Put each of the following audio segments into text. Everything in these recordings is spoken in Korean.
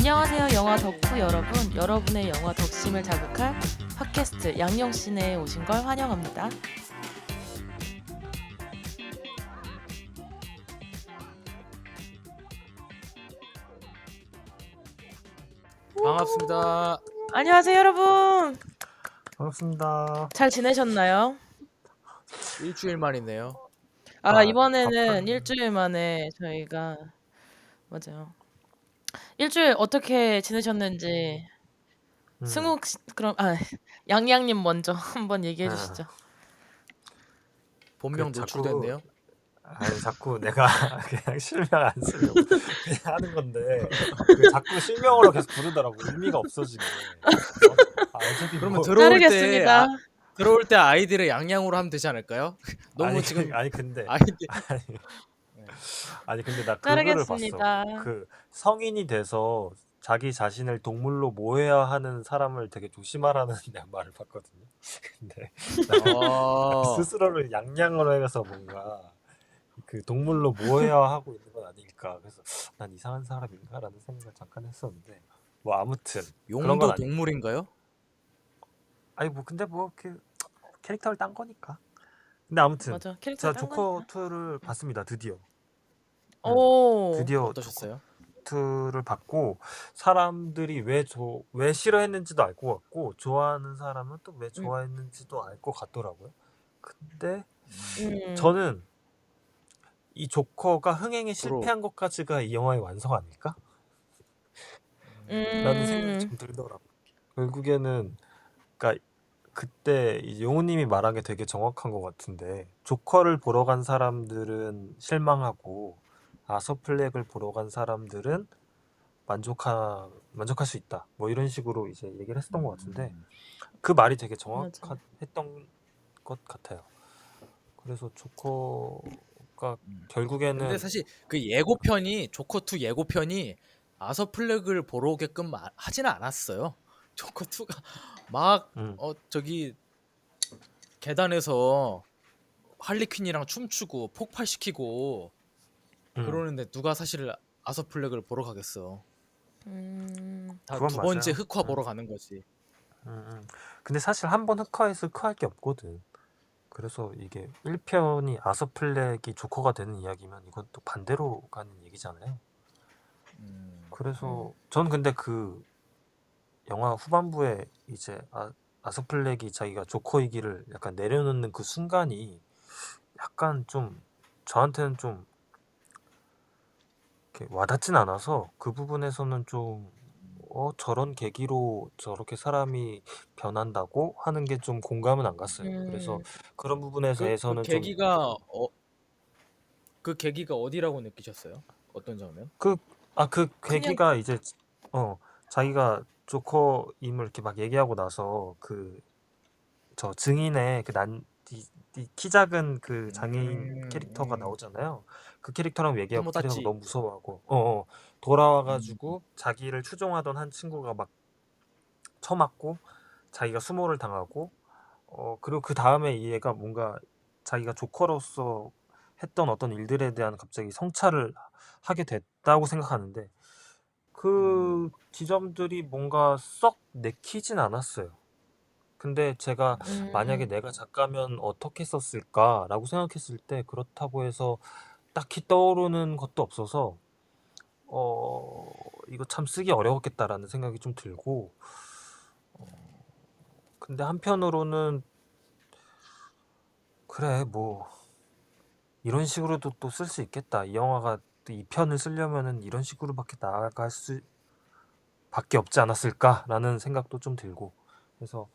안녕하세요, 영화 덕후 여러분. 여러분의 영화 덕심을 자극할 팟캐스트 양영신에 오신 걸 환영합니다. 반갑습니다. 안녕하세요, 여러분. 반갑습니다. 잘 지내셨나요? 일주일 만이네요. 이번에는 일주일 만에 저희가 맞아요. 일주일 어떻게 지내셨는지 승욱 씨, 그럼 양양님 먼저 한번 얘기해 주시죠. 본명 노출됐네요. 자꾸 내가 그냥 실명 안 쓰려고 그냥 하는 건데 자꾸 실명으로 계속 부르더라고. 의미가 없어지네. 어차피 그러면 뭐, 자르겠습니다. 들어올 때 아이디를 양양으로 하면 되지 않을까요? 너무 지금 근데 아이디 근데 나 그거를 자르겠습니다. 봤어. 그 성인이 돼서 자기 자신을 동물로 모해야 하는 사람을 되게 조심하라는 말을 봤거든요. 근데 스스로를 양양으로 해서 뭔가 그 동물로 모해야 하고 있는 건 아닐까. 그래서 난 이상한 사람인가라는 생각을 잠깐 했었는데 뭐 아무튼 그런 건 용도 아니고. 동물인가요? 근데 그 캐릭터를 딴 거니까. 근데 아무튼 맞아, 캐릭터 제가 딴 조커 거니까. 2를 봤습니다. 드디어 어떠셨어요? 조커 2를 봤고 사람들이 왜 싫어했는지도 알 것 같고 좋아하는 사람은 또 왜 좋아했는지도 알 것 같더라고요. 근데 저는 이 조커가 흥행에 실패한 것까지가 이 영화의 완성 아닐까? 라는 생각이 좀 들더라고. 결국에는 그러니까 그때 용우님이 말한 게 되게 정확한 것 같은데 조커를 보러 간 사람들은 실망하고 아서플렉을 보러 간 사람들은 만족할 수 있다. 뭐 이런 식으로 이제 얘기를 했었던 것 같은데 그 말이 되게 정확했던 것 같아요. 그래서 조커가 결국에는 근데 사실 그 예고편이 조커2 예고편이 아서플렉을 보러 오게끔 하지는 않았어요. 조커2가 막 저기 계단에서 할리퀸이랑 춤추고 폭발시키고 그러는데 누가 사실 아서플렉을 보러 가겠어. 다 그건 두 번째 맞아요. 흑화 보러 가는 거지. 근데 사실 한 번 흑화해서 흑화할 게 없거든. 그래서 이게 1편이 아서플렉이 조커가 되는 이야기면 이건 또 반대로 가는 얘기잖아요. 그래서 전 근데 그 영화 후반부에 이제 아서플렉이 자기가 조커이기를 약간 내려놓는 그 순간이 약간 좀 저한테는 좀 이렇게 와닿진 않아서 그 부분에서는 좀 저런 계기로 저렇게 사람이 변한다고 하는 게 좀 공감은 안 갔어요. 그래서 그런 부분에서는 그 계기가 어디라고 느끼셨어요? 어떤 장면? 그 계기가 이제 자기가 조커임을 이렇게 막 얘기하고 나서 저 증인의 키 작은 그 장애인 캐릭터가 나오잖아요. 그 캐릭터랑 얘기하고 캐릭터가 너무 무서워하고 돌아와가지고 자기를 추종하던 한 친구가 막 쳐맞고 자기가 수모를 당하고 그리고 그 다음에 이 애가 뭔가 자기가 조커로서 했던 어떤 일들에 대한 갑자기 성찰을 하게 됐다고 생각하는데 그 지점들이 뭔가 썩 내키진 않았어요. 근데 제가 만약에 내가 작가면 어떻게 썼을까라고 생각했을 때 그렇다고 해서 딱히 떠오르는 것도 없어서 이거 참 쓰기 어려웠겠다라는 생각이 좀 들고 근데 한편으로는 그래 뭐 이런 식으로도 또 쓸 수 있겠다. 이 영화가 또 2편을 쓰려면은 이런 식으로밖에 나아갈 수밖에 없지 않았을까라는 생각도 좀 들고 그래서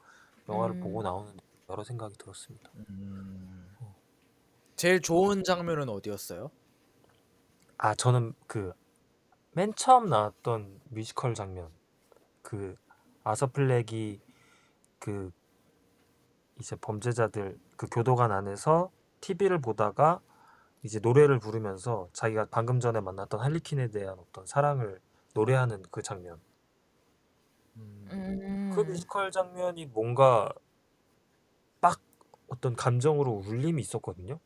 영화를 보고 나오는 여러 생각이 들었습니다. 제일 좋은 장면은 어디였어요? 저는 그 맨 처음 나왔던 뮤지컬 장면 그 아서플렉이 그 이제 범죄자들 그 교도관 안에서 TV를 보다가 이제 노래를 부르면서 자기가 방금 전에 만났던 할리퀸에 대한 어떤 사랑을 노래하는 그 장면. 그 뮤지컬 장면이 뭔가 어떤 감정으로 울림이 있었거든요.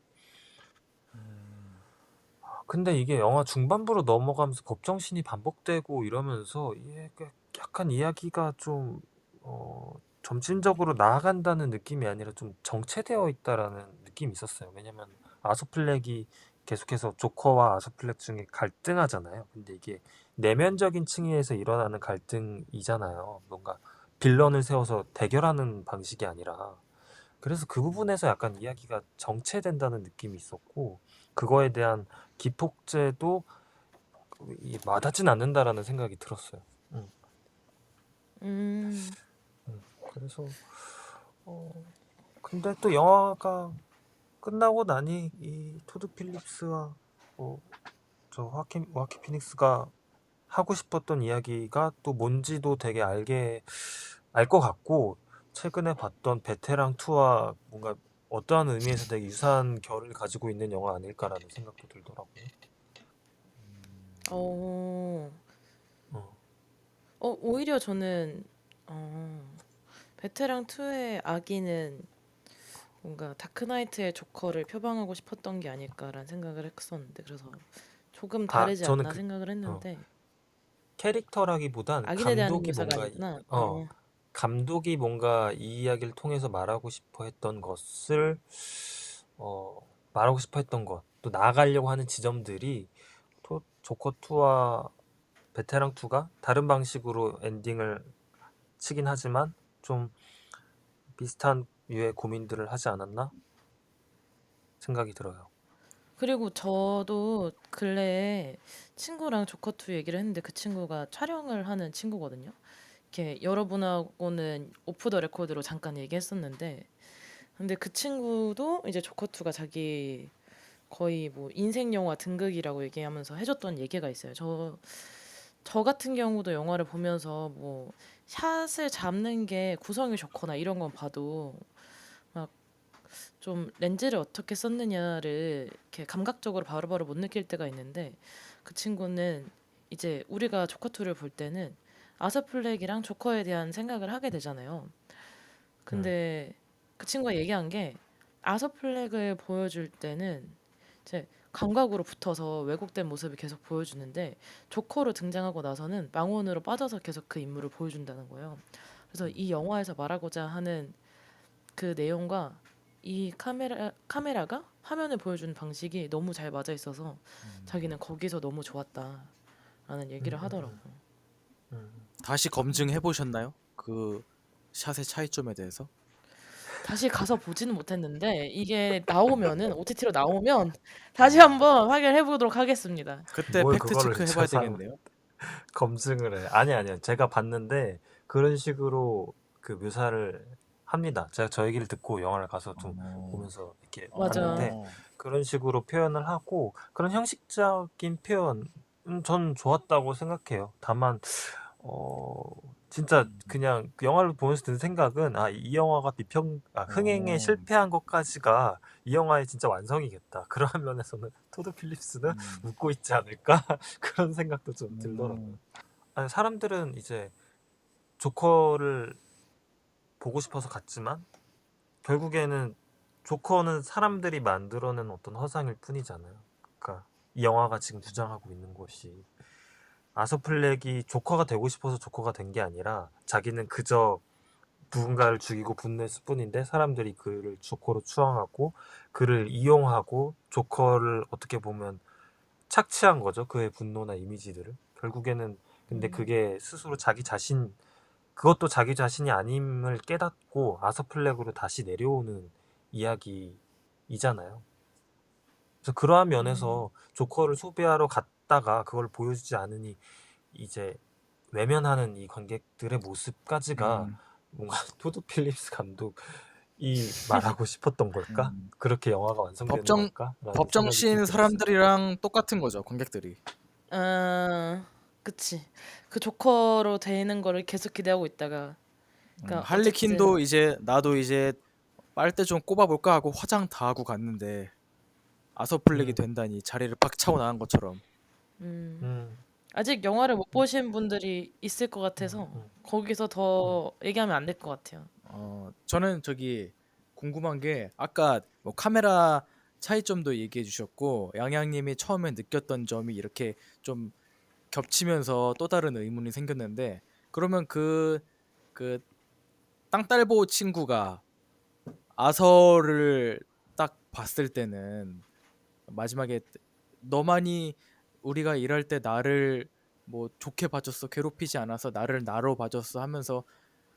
근데 이게 영화 중반부로 넘어가면서 법정신이 반복되고 이러면서 이게 약간 이야기가 좀 점진적으로 나아간다는 느낌이 아니라 좀 정체되어 있다라는 느낌이 있었어요. 왜냐면 아서플렉이 계속해서 조커와 아서플렉 중에 갈등하잖아요. 근데 이게 내면적인 층위에서 일어나는 갈등이잖아요. 뭔가 빌런을 세워서 대결하는 방식이 아니라. 그래서 그 부분에서 약간 이야기가 정체된다는 느낌이 있었고, 그거에 대한 기폭제도 와닿진 않는다라는 생각이 들었어요. 음, 음. 그래서 근데 또 영화가 끝나고 나니 이 토드 필립스와 저 와킨 피닉스가 하고 싶었던 이야기가 또 뭔지도 되게 알 것 같고, 최근에 봤던 베테랑 2와 뭔가 어떠한 의미에서 되게 유사한 결을 가지고 있는 영화 아닐까라는 생각도 들더라고요. 어. 어, 오히려 저는 베테랑 2의 아기는 뭔가 다크나이트의 조커를 표방하고 싶었던 게 아닐까라는 생각을 했었는데, 그래서 조금 다르지 저는 않나 생각을 어, 했는데. 캐릭터라기보단 악인에 대한 묘사가 아니구나. 감독이 뭔가 이 이야기를 통해서 말하고 싶어 했던 것을 어, 말하고 싶어 했던 것, 또 나아가려고 하는 지점들이 조커 2와 베테랑 2가 다른 방식으로 엔딩을 치긴 하지만 좀 비슷한 유의 고민들을 하지 않았나 생각이 들어요. 그리고 저도 근래에 친구랑 조커 2 얘기를 했는데, 그 친구가 촬영을 하는 친구거든요. 이렇게 여러분하고는 오프 더 레코드로 잠깐 얘기했었는데, 근데 그 친구도 이제 조커 2가 자기 거의 뭐 인생 영화 등극이라고 얘기하면서 해줬던 얘기가 있어요. 저 같은 경우도 영화를 보면서 뭐 샷을 잡는 게 구성이 좋거나 이런 건 봐도 막 좀 렌즈를 어떻게 썼느냐를 이렇게 감각적으로 바로바로 못 느낄 때가 있는데, 그 친구는 이제 우리가 조커 2를 볼 때는 아서플렉이랑 조커에 대한 생각을 하게 되잖아요. 음, 근데 그 친구가 얘기한 게, 아서플렉을 보여줄 때는 이제 감각으로 붙어서 왜곡된 모습을 계속 보여주는데, 조커로 등장하고 나서는 망원으로 빠져서 계속 그 인물을 보여준다는 거예요. 그래서 이 영화에서 말하고자 하는 그 내용과 이 카메라가 화면을 보여주는 방식이 너무 잘 맞아 있어서 자기는 거기서 너무 좋았다라는 얘기를 하더라고. 음. 다시 검증해 보셨나요? 그 샷의 차이점에 대해서? 다시 가서 보지는 못했는데, 이게 나오면은 OTT로 나오면 다시 한번 확인해 보도록 하겠습니다. 그때 뭘 팩트 그거를 체크 해봐야 저상 되겠네요. 검증을 해. 아니요. 제가 봤는데 그런 식으로 그 묘사를 합니다. 제가 저 얘기를 듣고 영화를 가서 좀 어, 보면서 이렇게 맞아. 봤는데, 그런 식으로 표현을 하고 그런 형식적인 표현은 전 좋았다고 생각해요. 다만 어 진짜 그냥 그 영화를 보면서 든 생각은, 이 영화가 흥행에 어, 실패한 것까지가 이 영화의 진짜 완성이겠다. 그러한 면에서는 토드 필립스는 음, 웃고 있지 않을까 그런 생각도 좀 들더라고요. 음, 아니, 사람들은 이제 조커를 보고 싶어서 갔지만 결국에는 조커는 사람들이 만들어낸 어떤 허상일 뿐이잖아요. 그러니까 이 영화가 지금 주장하고 있는 것이, 아서플렉이 조커가 되고 싶어서 조커가 된 게 아니라 자기는 그저 누군가를 죽이고 분노했을 뿐인데, 사람들이 그를 조커로 추앙하고 그를 이용하고 조커를 어떻게 보면 착취한 거죠. 그의 분노나 이미지들을 결국에는. 근데 그게 스스로 그것도 자기 자신이 아님을 깨닫고 아서플렉으로 다시 내려오는 이야기이잖아요. 그래서 그러한 음, 면에서 조커를 소비하러 갔다가 그걸 보여주지 않으니 이제 외면하는 이 관객들의 모습까지가 음, 뭔가 토드 필립스 감독이 말하고 싶었던 걸까? 음. 그렇게 영화가 완성되는 법정 걸까? 라는 법정 생각이 좀 씬 들었어요. 사람들이랑 똑같은 거죠, 관객들이. 아, 그치. 그 조커로 되는 거를 계속 기대하고 있다가, 그러니까 어쨌든. 할리퀸도 이제 나도 이제 빨대 좀 꼽아볼까 하고 화장 다 하고 갔는데 아서플렉이 음, 된다니 자리를 팍 차고 나간 것처럼. 음, 음, 아직 영화를 못 보신 분들이 있을 것 같아서 음, 거기서 음, 더 얘기하면 안 될 것 같아요. 저는 저기 궁금한 게 아까 뭐 카메라 차이점도 얘기해 주셨고 양양님이 처음에 느꼈던 점이 이렇게 좀 겹치면서 또 다른 의문이 생겼는데 그러면 그 땅딸보 친구가 아서를 딱 봤을 때는 마지막에 너만이 우리가 일할 때 나를 뭐 좋게 봐줬어 괴롭히지 않아서 나를 나로 봐줬어 하면서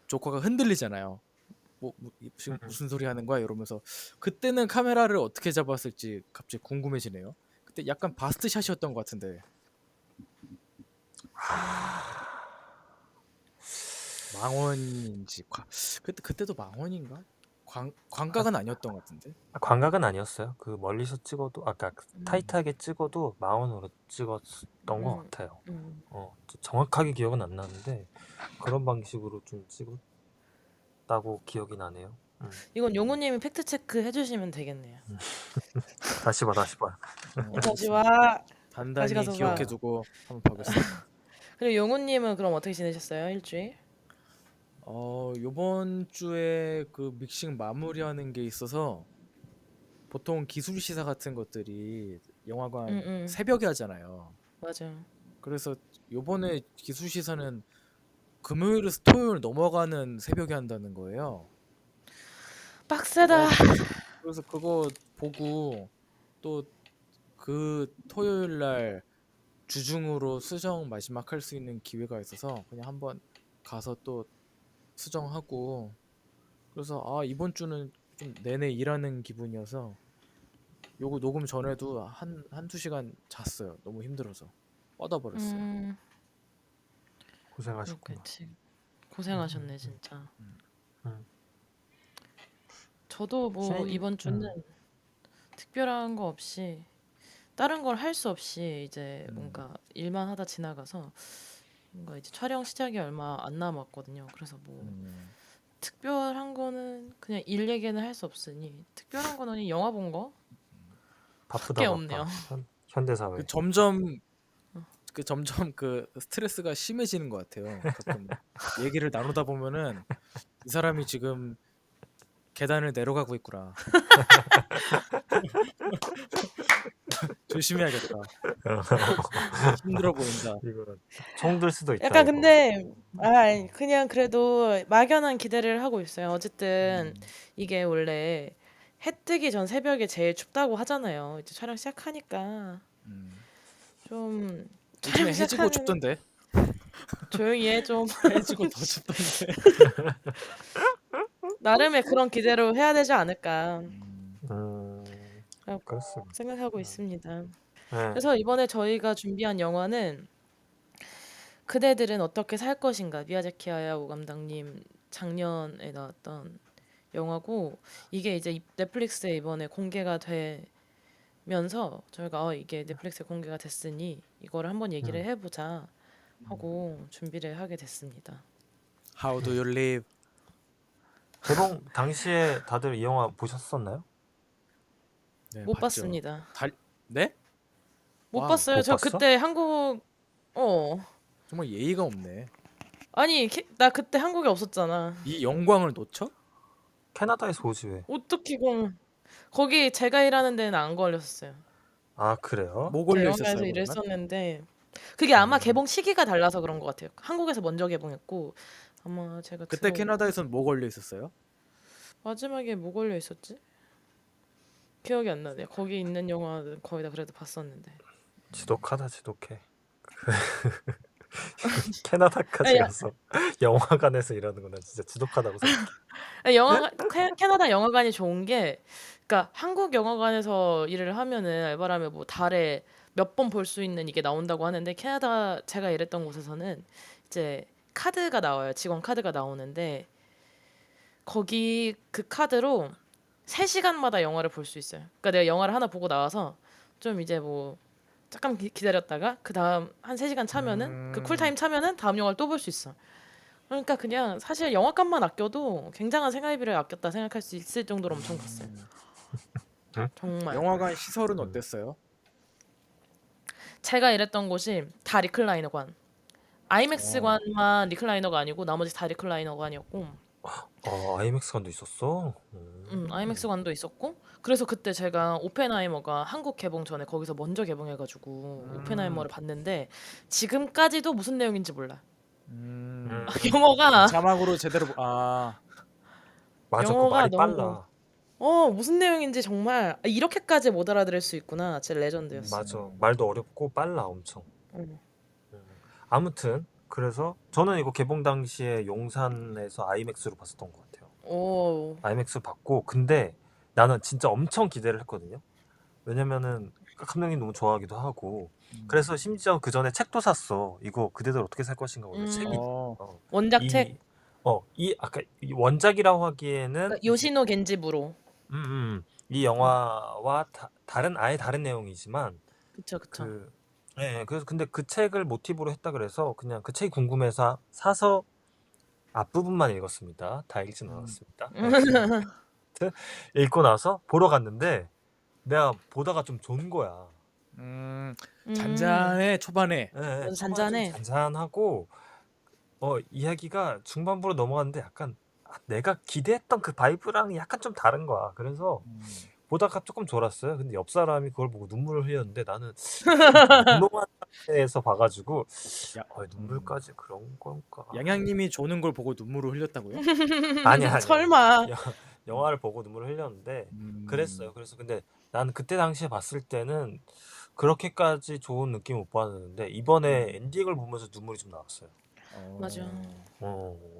조커가 흔들리잖아요. 지금 음. 무슨 소리 하는 거야 이러면서 그때는 카메라를 어떻게 잡았을지 갑자기 궁금해지네요. 그때 약간 바스트 샷이었던 것 같은데 망원인지 그때도 망원인가? 광각은 아니었던 것 같은데. 광각은 아니었어요. 그 멀리서 찍어도 아까 음. 타이트하게 찍어도 망원으로 찍었던 것 음. 같아요. 음. 정확하게 기억은 안 나는데 그런 방식으로 좀 찍었다고 기억이 나네요. 이건 용우님이 팩트 체크 해주시면 되겠네요. 다시 봐. 다시 와. 다시 단단히 가서 봐. 기억해두고 한번 보겠습니다. 그리고 용우님은 그럼 어떻게 지내셨어요? 일주일? 요번 주에 그 믹싱 마무리하는 게 있어서 보통 기술 시사 같은 것들이 영화관 응. 새벽에 하잖아요. 맞아. 그래서 요번에 기술 시사는 금요일에서 토요일 넘어가는 새벽에 한다는 거예요. 빡세다. 그래서 그거 보고 또 그 토요일 날 주중으로 수정 마지막 할 수 있는 기회가 있어서 그냥 한번 가서 또 수정하고 그래서 이번 주는 좀 내내 일하는 기분이어서 요거 녹음 전에도 한두 시간 잤어요. 너무 힘들어서 뻗어버렸어요. 고생하셨구나. 그치. 고생하셨네 진짜. 음. 저도 뭐 쉐인- 이번 주는 특별한 거 없이 다른 걸 할 수 없이 이제 뭔가 일만 하다 지나가서 뭔가 이제 촬영 시작이 얼마 안 남았거든요. 그래서 뭐 특별한 거는 그냥 일 얘기는 할 수 없으니 특별한 거는 그냥 영화 본 거? 바쁘다 없네요. 현대사회. 점점 그 스트레스가 심해지는 것 같아요. 가끔 얘기를 나누다 보면은 이 사람이 지금 계단을 내려가고 있구나. 조심해야겠다. 힘들어 보인다. 이거 총들 수도 있다. 약간 이거. 근데 그냥 그래도 막연한 기대를 하고 있어요. 어쨌든 이게 원래 해 뜨기 전 새벽에 제일 춥다고 하잖아요. 이제 촬영 시작하니까 좀 요즘에 촬영 해지고 시작하는 춥던데. 조용히 해 좀. 해지고 더 춥던데. 나름의 그런 기대로 해야 되지 않을까 그렇습니다. 생각하고 있습니다. 네. 그래서 이번에 저희가 준비한 영화는 그대들은 어떻게 살 것인가 미야자키 하야오 감독님 작년에 나왔던 영화고 이게 이제 넷플릭스에 이번에 공개가 되면서 저희가 이게 넷플릭스에 공개가 됐으니 이거를 한번 얘기를 해보자 하고 준비를 하게 됐습니다. How do you live? 개봉 당시에 다들 이 영화 보셨었나요? 네, 못 봤죠. 봤습니다. 네? 못 와우, 봤어요. 못 저 봤어? 그때 한국 정말 예의가 없네. 아니 나 그때 한국에 없었잖아. 이 영광을 놓쳐? 캐나다에서 오지 왜? 어떻게 거기 제가 일하는 데는 안 걸렸어요. 아 그래요? 뭐 제 걸려 영화에서 있었어요, 그러면? 일했었는데 그게 아마 개봉 시기가 달라서 그런 것 같아요. 한국에서 먼저 개봉했고 아마 제가 그때 들어온 캐나다에선 뭐 걸려 있었어요? 마지막에 뭐 걸려 있었지? 기억이 안 나네. 거기 있는 영화는 거의 다 그래도 봤었는데. 지독하다 지독해. 캐나다까지 야, 가서 영화관에서 일하는구나. 진짜 지독하다고 생각해. 캐나다 영화관이 좋은 게, 그러니까 한국 영화관에서 일을 하면은 알바라면 뭐 달에 몇 번 볼 수 있는 이게 나온다고 하는데 캐나다 제가 일했던 곳에서는 이제 카드가 나와요. 직원 카드가 나오는데 거기 그 카드로 3시간마다 영화를 볼 수 있어요. 그러니까 내가 영화를 하나 보고 나와서 좀 이제 뭐 잠깐 기다렸다가 그 다음 한 3시간 차면은 그 쿨타임 차면은 다음 영화를 또 볼 수 있어. 그러니까 그냥 사실 영화값만 아껴도 굉장한 생활비를 아꼈다 생각할 수 있을 정도로 엄청 컸어요. 정말. 영화관 시설은 어땠어요? 제가 일했던 곳이 다 리클라이너관. 아이맥스관만 리클라이너가 아니고 나머지 다 리클라이너관이었고 아이맥스관도 있었어? 아이맥스 관도 있었고 그래서 그때 제가 오펜하이머가 한국 개봉 전에 거기서 먼저 개봉해가지고 오펜하이머를 봤는데 지금까지도 무슨 내용인지 몰라. 음. 영어가 자막으로 제대로 맞아, 그 영어가 말이 너무 빨라. 무슨 내용인지 정말 이렇게까지 못 알아들을 수 있구나. 진짜 레전드였어. 맞아, 말도 어렵고 빨라 엄청. 음. 아무튼 그래서 저는 이거 개봉 당시에 용산에서 아이맥스로 봤었던 것 같아요. 오. 아이맥스 봤고, 근데 나는 진짜 엄청 기대를 했거든요. 왜냐면은 감독님 너무 좋아하기도 하고, 그래서 심지어 그 전에 책도 샀어. 이거 그대들 어떻게 살 것인가 원래 책이. 원작 책. 아까 이 원작이라고 하기에는 그러니까 요시노 겐지부로. 이 영화와 아예 다른 내용이지만 그쵸. 그래서 근데 그 책을 모티브로 했다 그래서 그냥 그 책이 궁금해서 사서 앞부분만 읽었습니다. 다 읽진 않았습니다. 읽고 나서 보러 갔는데 내가 보다가 좀 존 거야. 잔잔해 초반에. 초반에 잔잔해. 좀 잔잔하고 이야기가 중반부로 넘어갔는데 약간 내가 기대했던 그 바이브랑 약간 좀 다른 거야. 그래서 보다가 조금 졸았어요. 근데 옆 사람이 그걸 보고 눈물을 흘렸는데 나는 운동한 상태에서 봐가지고 눈물까지 그런 건가? 양양님이 조는 걸 보고 눈물을 흘렸다고요? 아니야. 설마. 영화를 보고 눈물을 흘렸는데 그랬어요. 그래서 근데 나는 그때 당시에 봤을 때는 그렇게까지 좋은 느낌 못 받았는데 이번에 엔딩을 보면서 눈물이 좀 나왔어요. 맞아.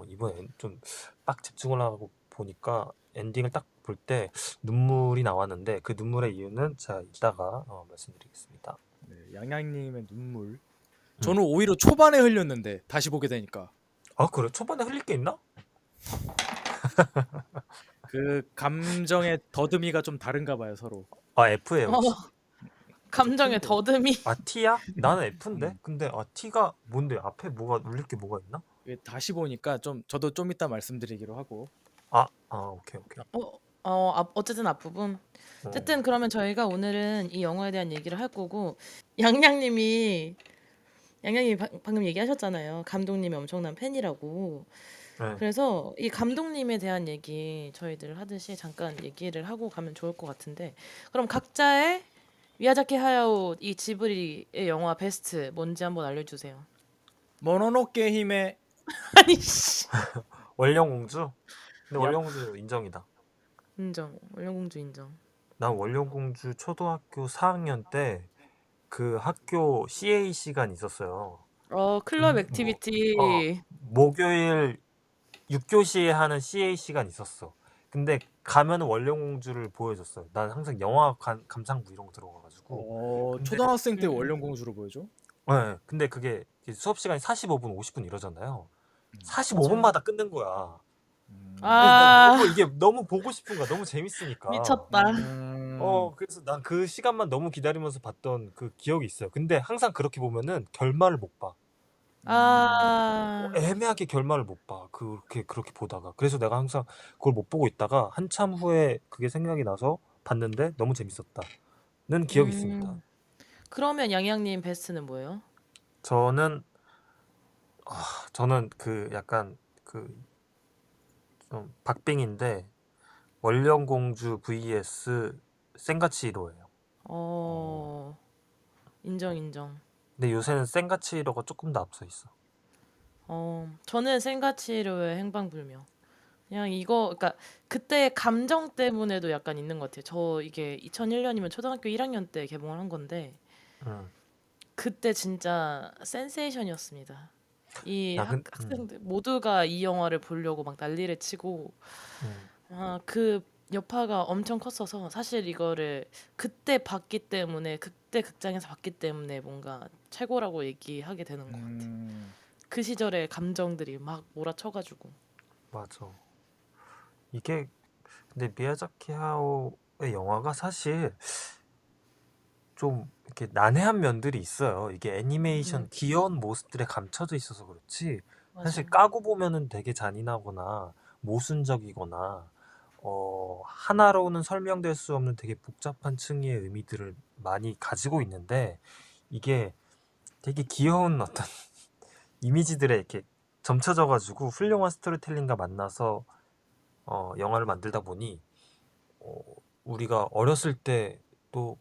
이번에 좀 딱 집중을 하고 보니까 엔딩을 딱 볼 때 눈물이 나왔는데 그 눈물의 이유는 제가 이따가 말씀드리겠습니다. 네, 양양님의 눈물. 저는 오히려 초반에 흘렸는데 다시 보게 되니까 그래? 초반에 흘릴 게 있나? 그 감정의 더듬이가 좀 다른가 봐요 서로. F예요 혹시? 감정의 더듬이. T야? 나는 F인데? 근데 T가 뭔데? 앞에 뭐가 울릴 게 뭐가 있나? 다시 보니까 저도 좀 이따 말씀드리기로 하고. 오케이. 어쨌든 앞부분. 어쨌든 그러면 저희가 오늘은 이 영화에 대한 얘기를 할 거고 양양님이 방금 얘기하셨잖아요. 감독님이 엄청난 팬이라고. 네. 그래서 이 감독님에 대한 얘기 저희들 하듯이 잠깐 얘기를 하고 가면 좋을 것 같은데 그럼 각자의 미야자키 하야오 이 지브리의 영화 베스트 뭔지 한번 알려주세요. 모노노케 히메. 아니 씨. 원령공주? 근데 원령공주 인정이다. 인정. 원령공주 인정. 난 원령공주 초등학교 4학년 때 그 학교 CA 시간 있었어요. 클럽 액티비티. 목요일 6교시에 하는 CA 시간 있었어. 근데 가면은 원령공주를 보여줬어요. 난 항상 영화 감상부 이런 거 들어가가지고. 초등학생 때 원령공주로 보여줘? 네, 근데 그게 수업 시간이 45분, 50분 이러잖아요. 45분마다 맞아요. 끊는 거야. 아 이게 너무 보고 싶은 거야. 너무 재밌으니까. 미쳤다. 그래서 난 그 시간만 너무 기다리면서 봤던 그 기억이 있어요. 근데 항상 그렇게 보면은 결말을 못 봐. 애매하게 결말을 못 봐. 그렇게 보다가. 그래서 내가 항상 그걸 못 보고 있다가 한참 후에 그게 생각이 나서 봤는데 너무 재밌었다는 기억이 있습니다. 그러면 양양님 베스트는 뭐예요? 저는 그 약간 좀 박빙인데 원령공주 vs 센가치히로예요. 인정. 근데 요새는 센가치히로가 조금 더 앞서 있어. 저는 센가치히로의 행방불명. 그냥 그러니까 그때 감정 때문에도 약간 있는 것 같아요. 저 이게 2001년이면 초등학교 1학년 때 개봉을 한 건데 그때 진짜 센세이션이었습니다. 이 학생들 모두가 이 영화를 보려고 막 난리를 치고 그 여파가 엄청 컸어서 사실 이거를 그때 봤기 때문에 그때 극장에서 봤기 때문에 뭔가 최고라고 얘기하게 되는 것 같아. 그 시절의 감정들이 막 몰아쳐가지고. 맞아. 이게 근데 미야자키 하야오의 영화가 사실 좀 이렇게 난해한 면들이 있어요. 이게 애니메이션 귀여운 모습들에 감춰져 있어서 그렇지 사실 맞아. 까고 보면은 되게 잔인하거나 모순적이거나 하나로는 설명될 수 없는 되게 복잡한 층위의 의미들을 많이 가지고 있는데 이게 되게 귀여운 어떤 이미지들에 이렇게 점쳐져가지고 훌륭한 스토리텔링과 만나서 영화를 만들다 보니 어, 우리가 어렸을 때 또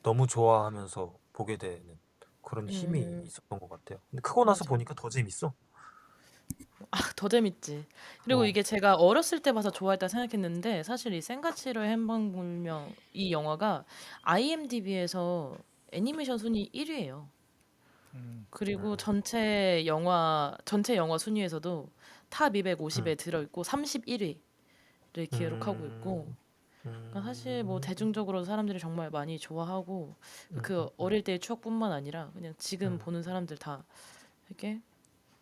너무 좋아하면서 보게 되는 그런 힘이 음, 있었던 것 같아요. 근데 크고 나서 맞아. 보니까 더 재밌어. 더 재밌지. 그리고 어, 이게 제가 어렸을 때 봐서 좋아했다 생각했는데 사실 이 센가치로의 행방불명 이 영화가 IMDb에서 애니메이션 순위 1위예요. 음. 그리고 음, 전체 영화 순위에서도 탑 음, 250에 들어있고 31위를 기록하고 있고 음, 그러니까 사실 뭐 음, 대중적으로 사람들이 정말 많이 좋아하고 그 음, 어릴 때의 추억뿐만 아니라 그냥 지금 음, 보는 사람들 다 이렇게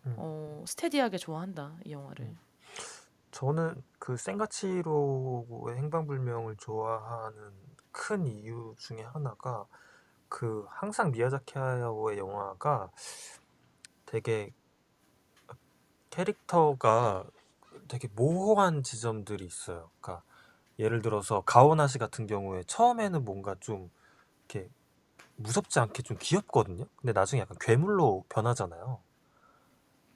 음, 스테디하게 좋아한다 이 영화를. 음. 저는 그 센가치로의 행방불명을 좋아하는 큰 이유 중에 하나가 그 항상 미야자키 하야오의 영화가 되게 캐릭터가 되게 모호한 지점들이 있어요. 그러니까 예를 들어서 가오나시 같은 경우에 처음에는 뭔가 좀 이렇게 무섭지 않게 좀 귀엽거든요. 근데 나중에 약간 괴물로 변하잖아요.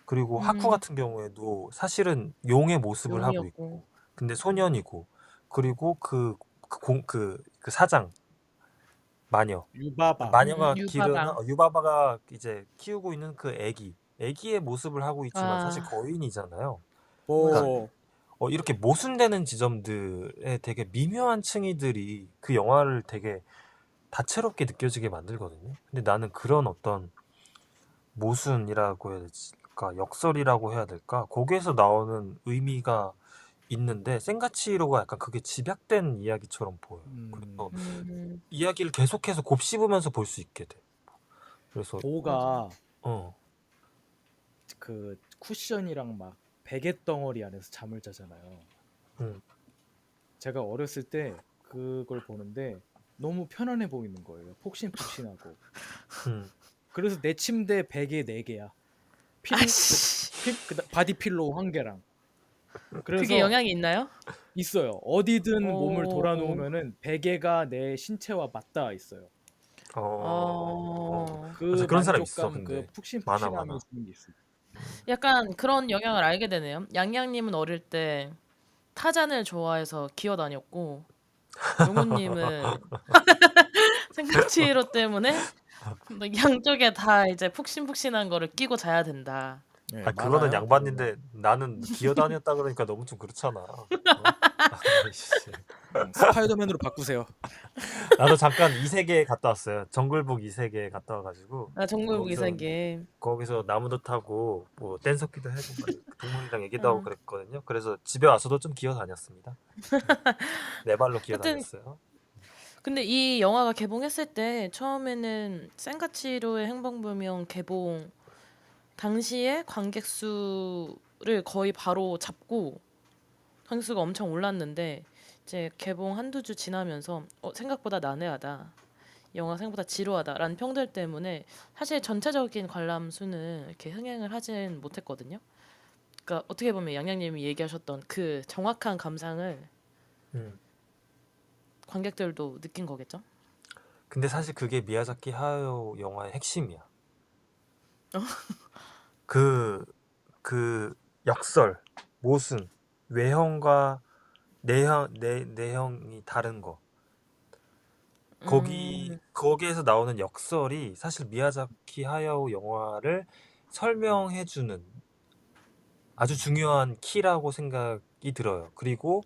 그리고 하쿠 음, 같은 경우에도 사실은 용의 모습을 하고 용이었고 있고, 근데 소년이고, 그리고 그 사장 마녀, 유바바. 마녀가 기르는 유바바. 유바바가 이제 키우고 있는 그 애기의 모습을 하고 있지만 사실 아 거인이잖아요. 그러니까 맞아요. 오. 이렇게 모순되는 지점들에 되게 미묘한 층이들이 그 영화를 되게 다채롭게 느껴지게 만들거든요. 근데 나는 그런 어떤 모순이라고 해야 될까, 역설이라고 해야 될까, 거기에서 나오는 의미가 있는데 센가치로가 약간 그게 집약된 이야기처럼 보여요. 그래서 음. 음, 이야기를 계속해서 곱씹으면서 볼 수 있게 돼. 그래서 맞아. 보가 어, 그 쿠션이랑 막 베개 덩어리 안에서 잠을 자잖아요. 음, 제가 어렸을 때 그걸 보는데 너무 편안해 보이는 거예요. 폭신폭신하고. 음, 그래서 내 침대 베개 4개야. 아씨. 바디 필로우 1개랑. 그게 그래서 영향이 있나요? 있어요. 어디든 몸을 돌아 어, 놓으면은 베개가 내 신체와 맞닿아 있어요. 맞아, 그 그런 사람 있어. 만족감, 그 근데 많아, 푹신푹신함이 많아. 주는 게 있어요. 약간 그런 영향을 알게 되네요. 양양님은 어릴 때 타잔을 좋아해서 기어다녔고 용우님은 생각치로 때문에 양쪽에 다 이제 푹신푹신한 거를 끼고 자야 된다. 네, 아, 그거는 많아요. 그런 거. 양반인데 나는 기어다녔다 그러니까 너무 좀 그렇잖아. 어? 아이씨. 스파이더맨으로 바꾸세요. 나도 잠깐 이 세계에 갔다 왔어요. 정글북 이 세계에 갔다 와가지고 아, 정글북 거기서 이세계. 나무도 타고 뭐 뗏석기도 해고 막 동물이랑 얘기도 하고 어. 그랬거든요. 그래서 집에 와서도 좀 기어 다녔습니다. 음, 네 발로 기어 하여튼 다녔어요. 근데 이 영화가 개봉했을 때 처음에는 센가치로의 행방불명 개봉 당시에 관객 수를 거의 바로 잡고 관객 수가 엄청 올랐는데 이제 개봉 한두 주 지나면서 생각보다 난해하다. 영화 생각보다 지루하다라는 평들 때문에 사실 전체적인 관람 수는 이렇게 흥행을 하진 못했거든요. 그러니까 어떻게 보면 양양님이 얘기하셨던 그 정확한 감상을 음. 관객들도 느낀 거겠죠? 근데 사실 그게 미야자키 하야오 영화의 핵심이야. 그, 그 역설, 모순, 외형과 내형이 다른 거. 음, 거기에서 나오는 역설이 사실 미야자키 하야오 영화를 설명해주는 아주 중요한 키라고 생각이 들어요. 그리고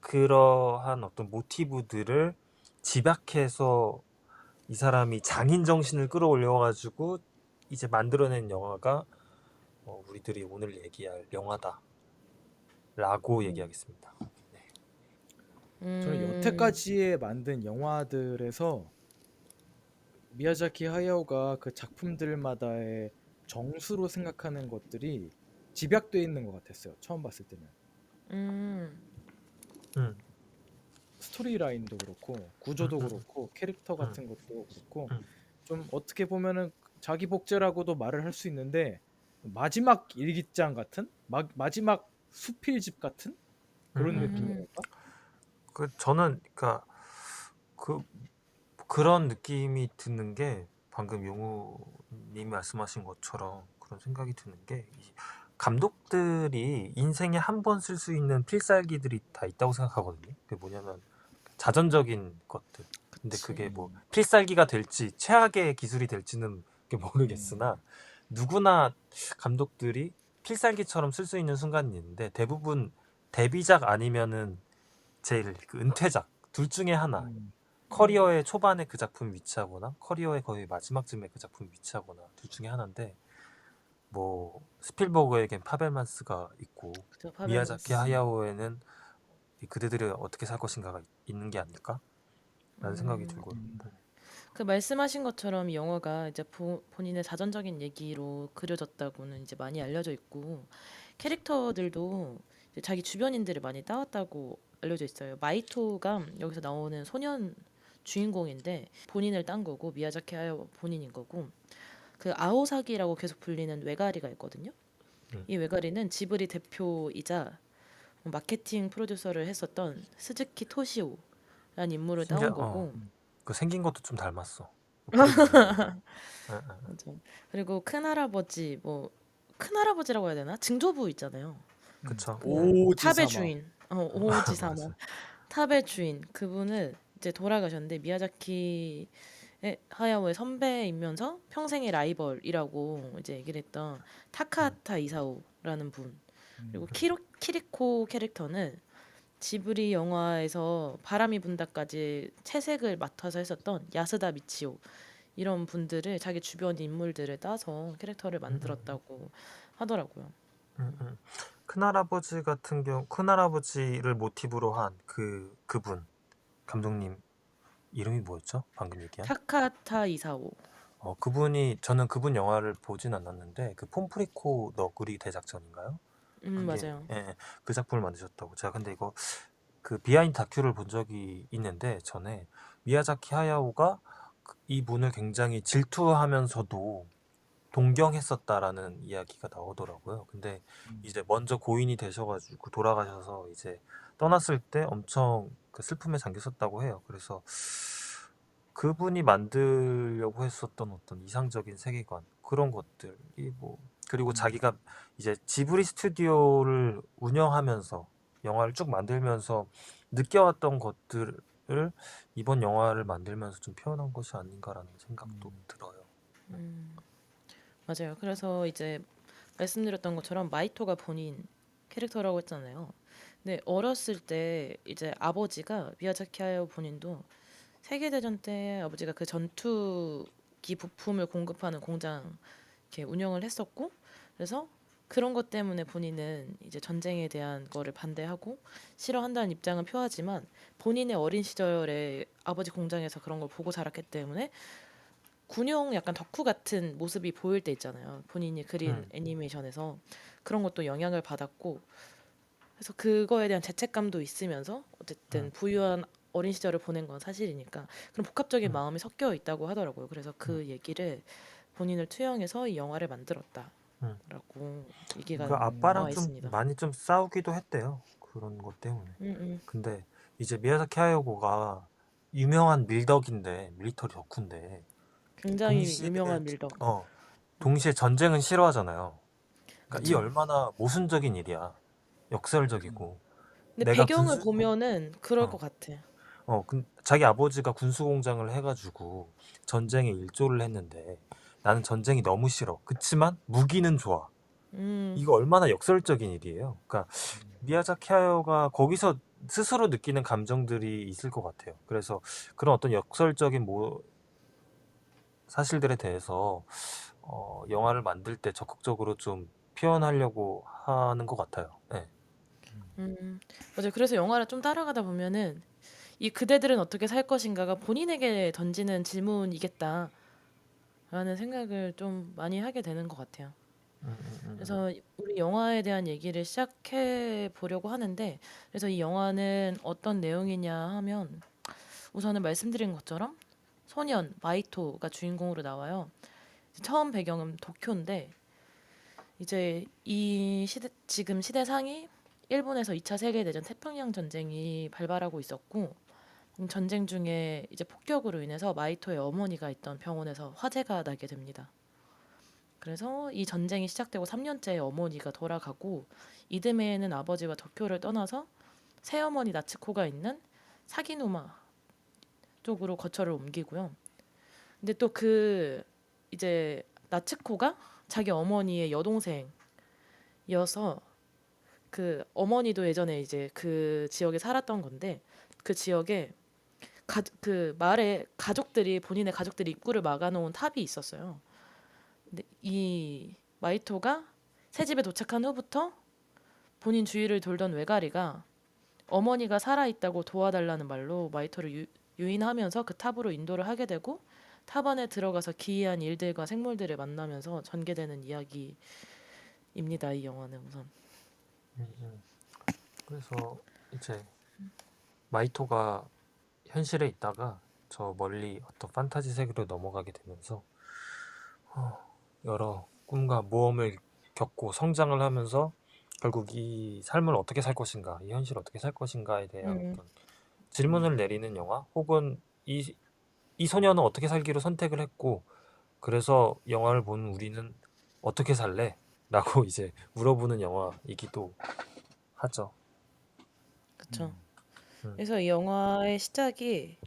그러한 어떤 모티브들을 집약해서 이 사람이 장인 정신을 끌어올려가지고 이제 만들어낸 영화가 우리들이 오늘 얘기할 영화다라고 얘기하겠습니다. 네. 저는 음, 여태까지에 만든 영화들에서 미야자키 하야오가 그 작품들마다의 정수로 생각하는 것들이 집약돼 있는 것 같았어요. 처음 봤을 때는. 음, 음, 스토리 라인도 그렇고 음, 구조도 음, 그렇고 캐릭터 음, 같은 것도 그렇고 음, 좀 어떻게 보면은 자기 복제라고도 말을 할 수 있는데 마지막 일기장 같은 마지막 수필집 같은 그런 음, 느낌이랄까? 저는 그러니까 그 그런 느낌이 드는 게 방금 용우님이 말씀하신 것처럼 그런 생각이 드는 게 감독들이 인생에 한 번 쓸 수 있는 필살기들이 다 있다고 생각하거든요. 그게 뭐냐면 자전적인 것들. 근데 그게 그치. 뭐 필살기가 될지 최악의 기술이 될지는 모르겠으나 누구나 감독들이 필살기처럼 쓸 수 있는 순간이 있는데 대부분 데뷔작 아니면은 제일 그 은퇴작 둘 중에 하나. 커리어의 초반에 그 작품이 위치하거나 커리어의 거의 마지막쯤에 그 작품이 위치하거나 둘 중에 하나인데 뭐 스필버그에겐 파벨만스가 있고 그죠, 미야자키 파벨만스. 하야오에는 그대들이 어떻게 살 것인가가 있는 게 아닐까라는 생각이 음, 들고요. 뭐, 그 말씀하신 것처럼 이 영화가 이제 본인의 자전적인 얘기로 그려졌다고는 이제 많이 알려져 있고 캐릭터들도 이제 자기 주변인들을 많이 따왔다고 알려져 있어요. 마이토가 여기서 나오는 소년 주인공인데 본인을 딴 거고 미야자키 하야오 본인인 거고 그 아오사기라고 계속 불리는 외가리가 있거든요. 음. 이 외가리는 지브리 대표이자 마케팅 프로듀서를 했었던 스즈키 토시오라는 인물을 심지어 따온 거고 그 생긴 것도 좀 닮았어. 그 프로듀서랑. 예, 예. 맞아. 그리고 큰할아버지 큰할아버지라고 해야 되나? 증조부 있잖아요. 그쵸. 예. 그 탑의 오지사마. 주인. 오지사마. 맞아. 탑의 주인. 그분은 이제 돌아가셨는데 미야자키 하야오의 선배이면서 평생의 라이벌이라고 이제 얘기를 했던 타카하타 이사오라는 분. 그리고 키리코 캐릭터는 지브리 영화에서 바람이 분다까지 채색을 맡아서 했었던 야스다 미치오 이런 분들을 자기 주변 인물들을 따서 캐릭터를 만들었다고 하더라고요. 큰할아버지 같은 경우 큰할아버지를 모티브로 한 그분 감독님 이름이 뭐였죠? 방금 얘기한? 타카타 이사오. 그분이 저는 그분 영화를 보진 않았는데 그 폼프리코 너구리 대작전인가요? 그게 맞아요. 예, 그 작품을 만드셨다고. 제가 근데 이거 그 비하인드 다큐를 본 적이 있는데 전에 미야자키 하야오가 이 분을 굉장히 질투하면서도 동경했었다라는 이야기가 나오더라고요. 근데 이제 먼저 고인이 되셔가지고 돌아가셔서 이제 떠났을 때 엄청 그 슬픔에 잠겼었다고 해요. 그래서 그분이 만들려고 했었던 어떤 이상적인 세계관 그런 것들이 뭐 그리고 자기가 이제 지브리 스튜디오를 운영하면서 영화를 쭉 만들면서 느껴왔던 것들을 이번 영화를 만들면서 좀 표현한 것이 아닌가라는 생각도 들어요. 음, 맞아요. 그래서 이제 말씀드렸던 것처럼 마이토가 본인 캐릭터라고 했잖아요. 근데 어렸을 때 이제 아버지가 미야자키 하야오 본인도 세계대전 때 아버지가 그 전투기 부품을 공급하는 공장 이렇게 운영을 했었고 그래서 그런 것 때문에 본인은 이제 전쟁에 대한 거를 반대하고 싫어한다는 입장은 표하지만 본인의 어린 시절에 아버지 공장에서 그런 걸 보고 자랐기 때문에 군용 약간 덕후 같은 모습이 보일 때 있잖아요. 본인이 그린 음, 애니메이션에서 그런 것도 영향을 받았고 그래서 그거에 대한 죄책감도 있으면서 어쨌든 음, 부유한 어린 시절을 보낸 건 사실이니까 그런 복합적인 음, 마음이 섞여 있다고 하더라고요. 그래서 음, 그 얘기를 본인을 투영해서 이 영화를 만들었다라고 음. 얘기가 그 아빠랑 나와 좀 있습니다. 많이 좀 싸우기도 했대요. 그런 것 때문에. 음, 음. 근데 이제 미야자키 하야오가 유명한 밀덕인데 밀리터리 덕후인데 굉장히 동시에 유명한 밀덕. 어 동시에 전쟁은 싫어하잖아요. 그러니까 이 그쵸. 얼마나 모순적인 일이야. 역설적이고 근데 내가 배경을 군수 보면은 그럴 것 어, 같아. 자기 아버지가 군수 공장을 해가지고 전쟁에 일조를 했는데 나는 전쟁이 너무 싫어. 그치만 무기는 좋아. 음, 이거 얼마나 역설적인 일이에요. 그러니까 미야자키 하야오가 거기서 스스로 느끼는 감정들이 있을 것 같아요. 그래서 그런 어떤 역설적인 사실들에 대해서 영화를 만들 때 적극적으로 좀 표현하려고 하는 것 같아요. 네. 맞아요. 그래서 영화를 좀 따라가다 보면은 이 그대들은 어떻게 살 것인가가 본인에게 던지는 질문이겠다라는 생각을 좀 많이 하게 되는 것 같아요. 음, 음, 음, 그래서 우리 영화에 대한 얘기를 시작해 보려고 하는데, 그래서 이 영화는 어떤 내용이냐 하면 우선은 말씀드린 것처럼 소년 마이토가 주인공으로 나와요. 처음 배경은 도쿄인데 이제 이 시대 지금 시대상이 일본에서 2차 세계대전 태평양 전쟁이 발발하고 있었고 전쟁 중에 이제 폭격으로 인해서 마이토의 어머니가 있던 병원에서 화재가 나게 됩니다. 그래서 이 전쟁이 시작되고 3년째에 어머니가 돌아가고 이듬해에는 아버지와 도쿄를 떠나서 새어머니 나츠코가 있는 사기누마 쪽으로 거처를 옮기고요. 근데 또 그 이제 나츠코가 자기 어머니의 여동생이어서 그 어머니도 예전에 이제 그 지역에 살았던 건데 그 지역에 그 마을에 가족들이 본인의 가족들이 입구를 막아놓은 탑이 있었어요. 근데 이 마이토가 새 집에 도착한 후부터 본인 주위를 돌던 외가리가 어머니가 살아있다고 도와달라는 말로 마이토를 유인하면서 그 탑으로 인도를 하게 되고 탑 안에 들어가서 기이한 일들과 생물들을 만나면서 전개되는 이야기입니다. 이 영화는 우선. 음. 그래서 이제 마이토가 현실에 있다가 저 멀리 어떤 판타지 세계로 넘어가게 되면서 여러 꿈과 모험을 겪고 성장을 하면서 결국 이 삶을 어떻게 살 것인가, 이 현실을 어떻게 살 것인가에 대한 음, 어떤 질문을 내리는 영화, 혹은 이 소녀는 어떻게 살기로 선택을 했고, 그래서 영화를 본 우리는 어떻게 살래? 라고 이제 물어보는 영화이기도 하죠. 그쵸. 음. 그래서 이 영화의 시작이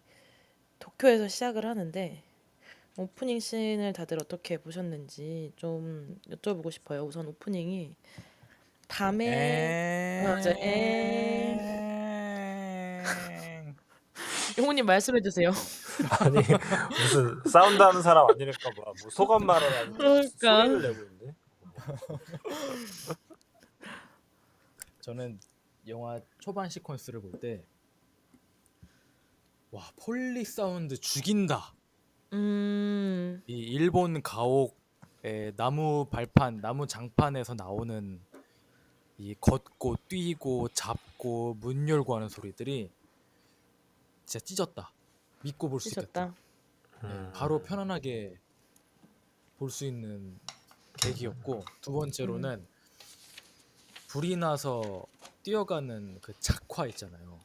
도쿄에서 시작을 하는데 오프닝 씬을 다들 어떻게 보셨는지 좀 여쭤보고 싶어요. 우선 오프닝이 밤에 맞아. 용호님 말씀해 주세요. 아니 무슨 사운드 하는 사람 아니랄까 봐 뭐 소감 말하라는데 그러니까 소리를 내고 있는데. 저는 영화 초반 시퀀스를 볼 때 와, 폴리 사운드 죽인다. 음, 이 일본 가옥의 나무 발판, 나무 장판에서 나오는 이 걷고 뛰고 잡고 문 열고 하는 소리들이 진짜 찢었다. 믿고 볼 수 있겠다. 찢었다. 바로 편안하게 볼 수 있는 계기였고, 두 번째로는 불이 나서 뛰어가는 그 작화 있잖아요.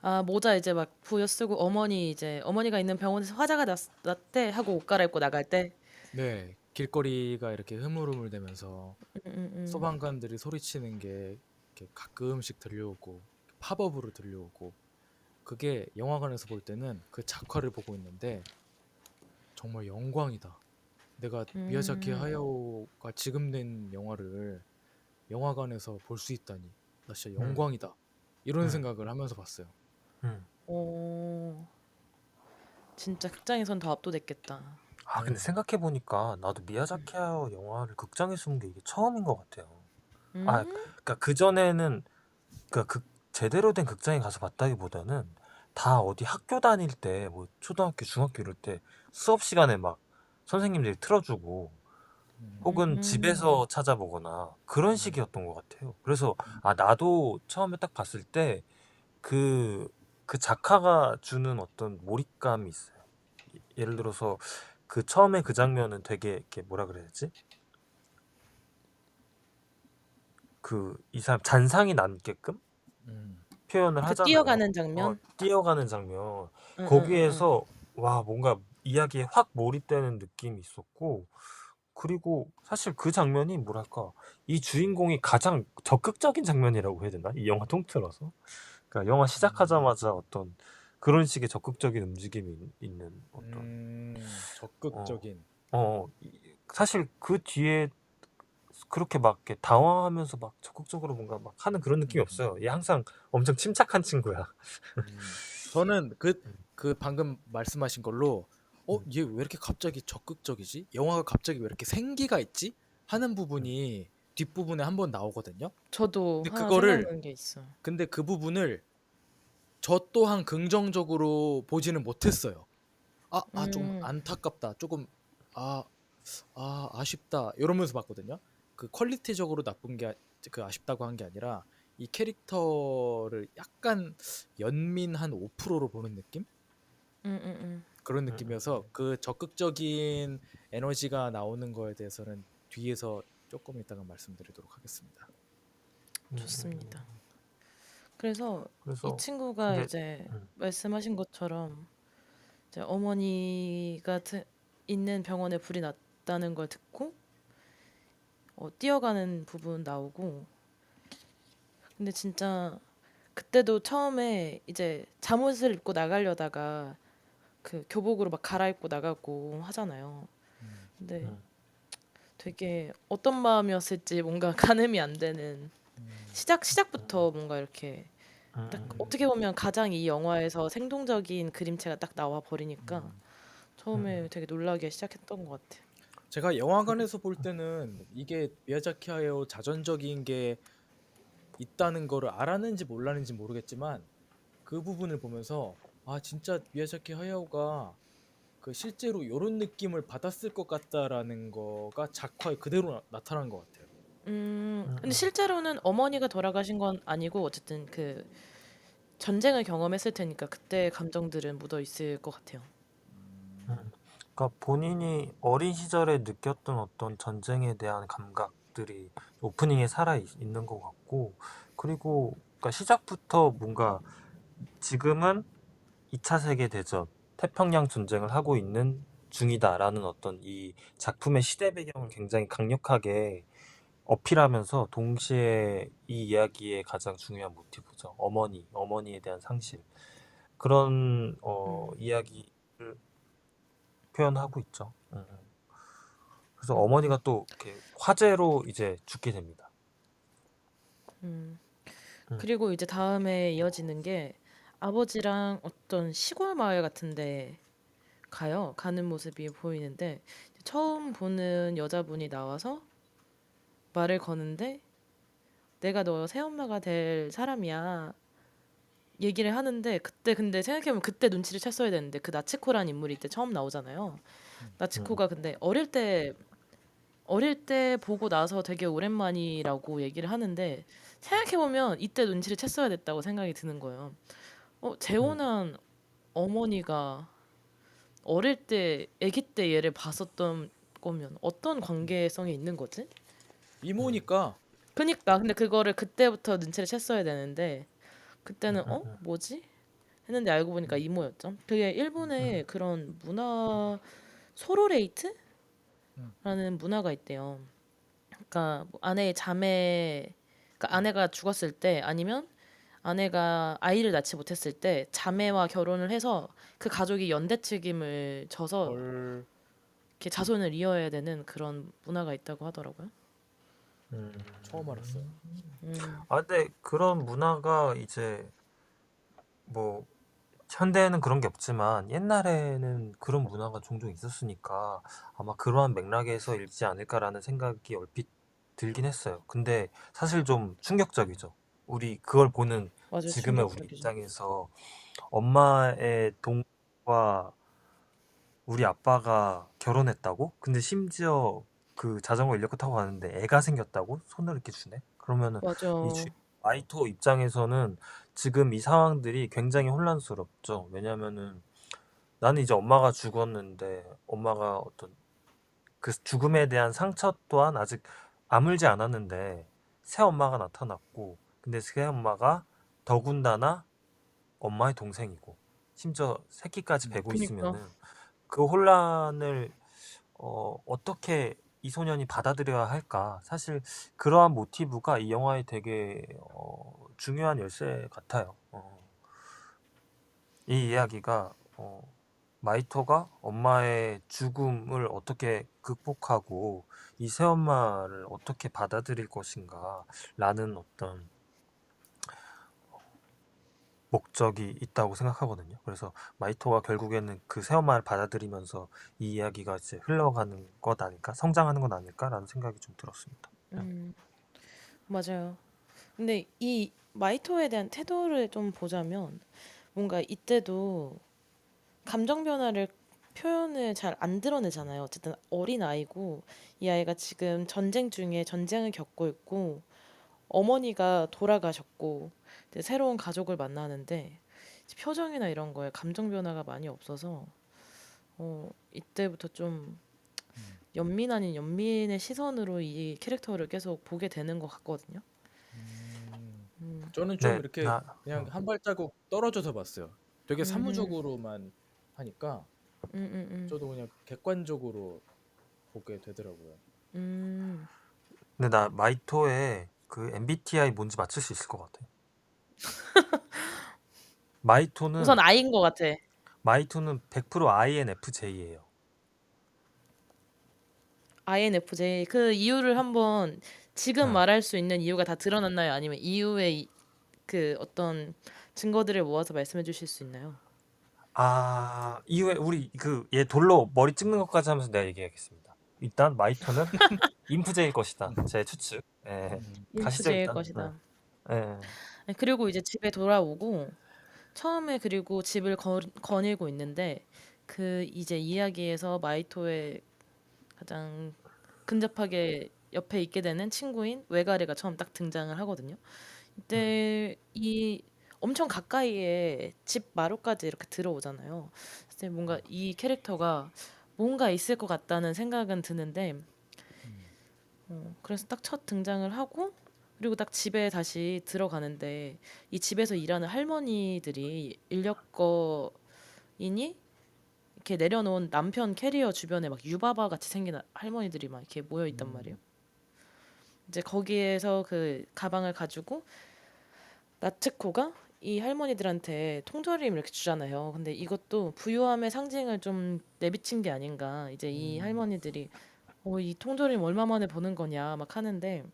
아, 모자 이제 막 부여 쓰고 어머니가 있는 병원에서 화자가 났대 하고 옷 갈아입고 나갈 때. 네, 길거리가 이렇게 흐물흐물대면서 음, 음, 음. 소방관들이 소리치는 게 이렇게 가끔씩 들려오고 팝업으로 들려오고, 그게 영화관에서 볼 때는 그 작화를 보고 있는데 정말 영광이다. 내가 미야자키 음. 하야오가 지금 낸 영화를 영화관에서 볼 수 있다니 나 진짜 음. 영광이다. 이런 생각을 하면서 봤어요. 오, 진짜 극장에선 더 압도됐겠다. 아 근데 네. 생각해 보니까 나도 미야자키 하야오 영화를 극장에서 본 게 이게 처음인 것 같아요. 아 음? 그러니까 그 전에는 그러니까 제대로 된 극장에 가서 봤다기보다는 다 어디 학교 다닐 때 뭐 초등학교, 중학교 이럴 때 수업 시간에 막 선생님들이 틀어주고 혹은 음. 집에서 찾아보거나 그런 식이었던 것 같아요. 그래서 아 나도 처음에 딱 봤을 때 그 작화가 주는 어떤 몰입감이 있어요. 예를 들어서 그 처음에 그 장면은 되게 이렇게 뭐라 그래야 되지? 그 이 사람 잔상이 남게끔 음. 표현을 그 하잖아요. 뛰어가는 장면? 뛰어가는 장면. 응, 응, 응, 응. 거기에서 와 뭔가 이야기에 확 몰입되는 느낌이 있었고, 그리고 사실 그 장면이 뭐랄까 이 주인공이 가장 적극적인 장면이라고 해야 되나? 이 영화 통틀어서. 그러니까 영화 시작하자마자 어떤 그런 식의 적극적인 움직임이 있는 어떤 어, 적극적인. 사실 그 뒤에 그렇게 막 이렇게 당황하면서 막 적극적으로 뭔가 막 하는 그런 느낌이 음. 없어요. 얘 항상 엄청 침착한 친구야. 저는 그 방금 말씀하신 걸로 얘 왜 이렇게 갑자기 적극적이지? 영화가 갑자기 왜 이렇게 생기가 있지? 하는 부분이 뒷부분에 한번 나오거든요. 저도 근데 하나 그거를 생각나는 게 있어. 근데 그 부분을 저 또한 긍정적으로 보지는 못했어요. 좀 음, 안타깝다. 조금 아, 아쉽다. 이러면서 봤거든요. 그 퀄리티적으로 나쁜 게 그 아쉽다고 한 게 아니라 이 캐릭터를 약간 연민 한 5%로 보는 느낌? 음, 음, 음. 그런 느낌이어서 그 적극적인 에너지가 나오는 거에 대해서는 뒤에서 조금 이따가 말씀드리도록 하겠습니다. 좋습니다. 그래서 이 그래서 친구가 근데 이제 말씀하신 것처럼 이제 어머니가 있는 병원에 불이 났다는 걸 듣고 뛰어가는 부분 나오고. 근데 진짜 그때도 처음에 이제 잠옷을 입고 나가려다가 그 교복으로 막 갈아입고 나가고 하잖아요. 음, 근데 음, 되게 어떤 마음이었을지 뭔가 가늠이 안 되는 음, 음, 시작부터 뭔가 이렇게 딱 음, 어떻게 보면 가장 이 영화에서 생동적인 그림체가 딱 나와 버리니까 음. 처음에 되게 놀라게 시작했던 것 같아요. 제가 그, 영화관에서 볼 때는 이게 미야자키 하야오 자전적인 게 있다는 거를 알았는지 몰랐는지 모르겠지만 그 부분을 보면서 아 진짜 미야자키 하야오가 그 실제로 이런 느낌을 받았을 것 같다라는 거가 작화에 그대로 나타난 것 같아요. 근데 음, 실제로는 어머니가 돌아가신 건 아니고 어쨌든 그 전쟁을 경험했을 테니까 그때 감정들은 묻어 있을 것 같아요. 음. 그러니까 본인이 어린 시절에 느꼈던 어떤 전쟁에 대한 감각들이 오프닝에 있는 것 같고, 그리고 그러니까 시작부터 뭔가 지금은 2차 세계대전, 태평양 전쟁을 하고 있는 중이다라는 어떤 이 작품의 시대 배경을 굉장히 강력하게 어필하면서 동시에 이 이야기의 가장 중요한 모티브죠. 어머니에 대한 상실. 그런 음, 이야기를 표현하고 있죠. 그래서 음, 어머니가 또 이렇게 화재로 이제 죽게 됩니다. 음. 음, 그리고 이제 다음에 이어지는 게 아버지랑 어떤 시골 마을 같은데 가는 모습이 보이는데 처음 보는 여자분이 나와서 말을 거는데 내가 너 새엄마가 될 사람이야 얘기를 하는데 그때 근데 생각해보면 그때 눈치를 챘어야 되는데 그 나치코라는 인물이 이때 처음 나오잖아요. 음, 나치코가 근데 어릴 때 보고 나서 되게 오랜만이라고 얘기를 하는데 생각해보면 이때 눈치를 챘어야 됐다고 생각이 드는 거예요. 음, 재혼한 어머니가 어릴 때 아기 때 얘를 봤었던 거면 어떤 관계성이 있는 거지? 음, 이모니까 그니까 근데 그거를 그때부터 눈치를 챘어야 되는데 음, 그때는 음, 음, 뭐지? 했는데 알고 보니까 음, 이모였죠. 그게 음, 일본의 그런 문화 소로레이트라는 음, 문화가 있대요. 그러니까 뭐 아내의 자매, 그러니까 아내가 죽었을 때 아니면 아내가 아이를 낳지 못했을 때 자매와 결혼을 해서 그 가족이 연대 책임을 져서 헐 이렇게 자손을 이어야 되는 그런 문화가 있다고 하더라고요. 처음 알았어요. 음, 근데 그런 문화가 이제 뭐 현대에는 그런 게 없지만 옛날에는 그런 문화가 종종 있었으니까 아마 그러한 맥락에서 읽지 않을까라는 생각이 얼핏 들긴 했어요. 근데 사실 좀 충격적이죠. 우리 그걸 보는 맞아요. 지금의 우리 충격적이죠. 입장에서 엄마의 동과 우리 아빠가 결혼했다고? 근데 심지어 그 자전거 인력거 타고 가는데 애가 생겼다고? 손을 이렇게 주네? 그러면은 이 맞아. 마이토 입장에서는 지금 이 상황들이 굉장히 혼란스럽죠. 왜냐면은 나는 이제 엄마가 죽었는데 엄마가 어떤 그 죽음에 대한 상처 또한 아직 아물지 않았는데 새 엄마가 나타났고 근데 새 엄마가 더군다나 엄마의 동생이고 심지어 새끼까지 음, 베고 그니까 있으면은 그 혼란을 어떻게 이 소년이 받아들여야 할까? 사실 그러한 모티브가 이 영화의 되게 중요한 열쇠 같아요. 이 이야기가 마이토가 엄마의 죽음을 어떻게 극복하고 이 새엄마를 어떻게 받아들일 것인가라는 어떤 목적이 있다고 생각하거든요. 그래서 마이토가 결국에는 그 새엄마를 받아들이면서 이 이야기가 이제 흘러가는 것 아닐까, 성장하는 것 아닐까라는 생각이 좀 들었습니다. 음, 맞아요. 근데 이 마이토에 대한 태도를 좀 보자면 뭔가 이때도 감정 변화를 표현을 잘 안 드러내잖아요. 어쨌든 어린 아이고 이 아이가 지금 전쟁 중에 전쟁을 겪고 있고 어머니가 돌아가셨고 이제 새로운 가족을 만나는데 이제 표정이나 이런 거에 감정 변화가 많이 없어서 이때부터 좀 음, 연민 아닌 연민의 시선으로 이 캐릭터를 계속 보게 되는 것 같거든요. 음. 음, 저는 좀 네, 이렇게 그냥 한 발자국 떨어져서 봤어요. 되게 음, 사무적으로만 하니까 음, 저도 그냥 객관적으로 보게 되더라고요. 음. 근데 나 마이토의 그 MBTI 뭔지 맞출 수 있을 것 같아. 우선 마이토는 I인 것 같아. 100% INFJ예요. INFJ. 그 이유를 한번 지금 응. 말할 수 있는 이유가 다 드러났나요? 아니면 이후에 그 어떤 증거들을 모아서 말씀해 주실 수 있나요? 아, 이후에 우리 그 얘 돌로 머리 찍는 것까지 하면서 내가 얘기하겠습니다. 일단 마이토는 인프제일 것이다. 제 추측. 예. 음. 가시죠 INFJ일 일단. 네. 것이다. 예. 네, 그리고 이제 집에 돌아오고 처음에 그리고 집을 거닐고 있는데 그 이제 이야기에서 마이토의 가장 근접하게 옆에 있게 되는 친구인 외가리가 처음 딱 등장을 하거든요. 음, 이때 이 엄청 가까이에 집 마루까지 이렇게 들어오잖아요. 그래서 뭔가 이 캐릭터가 뭔가 있을 것 같다는 생각은 드는데 음. 그래서 딱 첫 등장을 하고 그리고 딱 집에 다시 들어가는데 이 집에서 일하는 할머니들이 인력거이니 이렇게 내려놓은 남편 캐리어 주변에 막 유바바 같이 생긴 할머니들이 막 이렇게 모여 있단 말이에요. 음. 이제 거기에서 그 가방을 가지고 나츠코가 이 할머니들한테 통조림 이렇게 주잖아요. 근데 이것도 부유함의 상징을 좀 내비친 게 아닌가. 이제 이 음. 할머니들이 이 통조림 얼마 만에 보는 거냐 막 하는데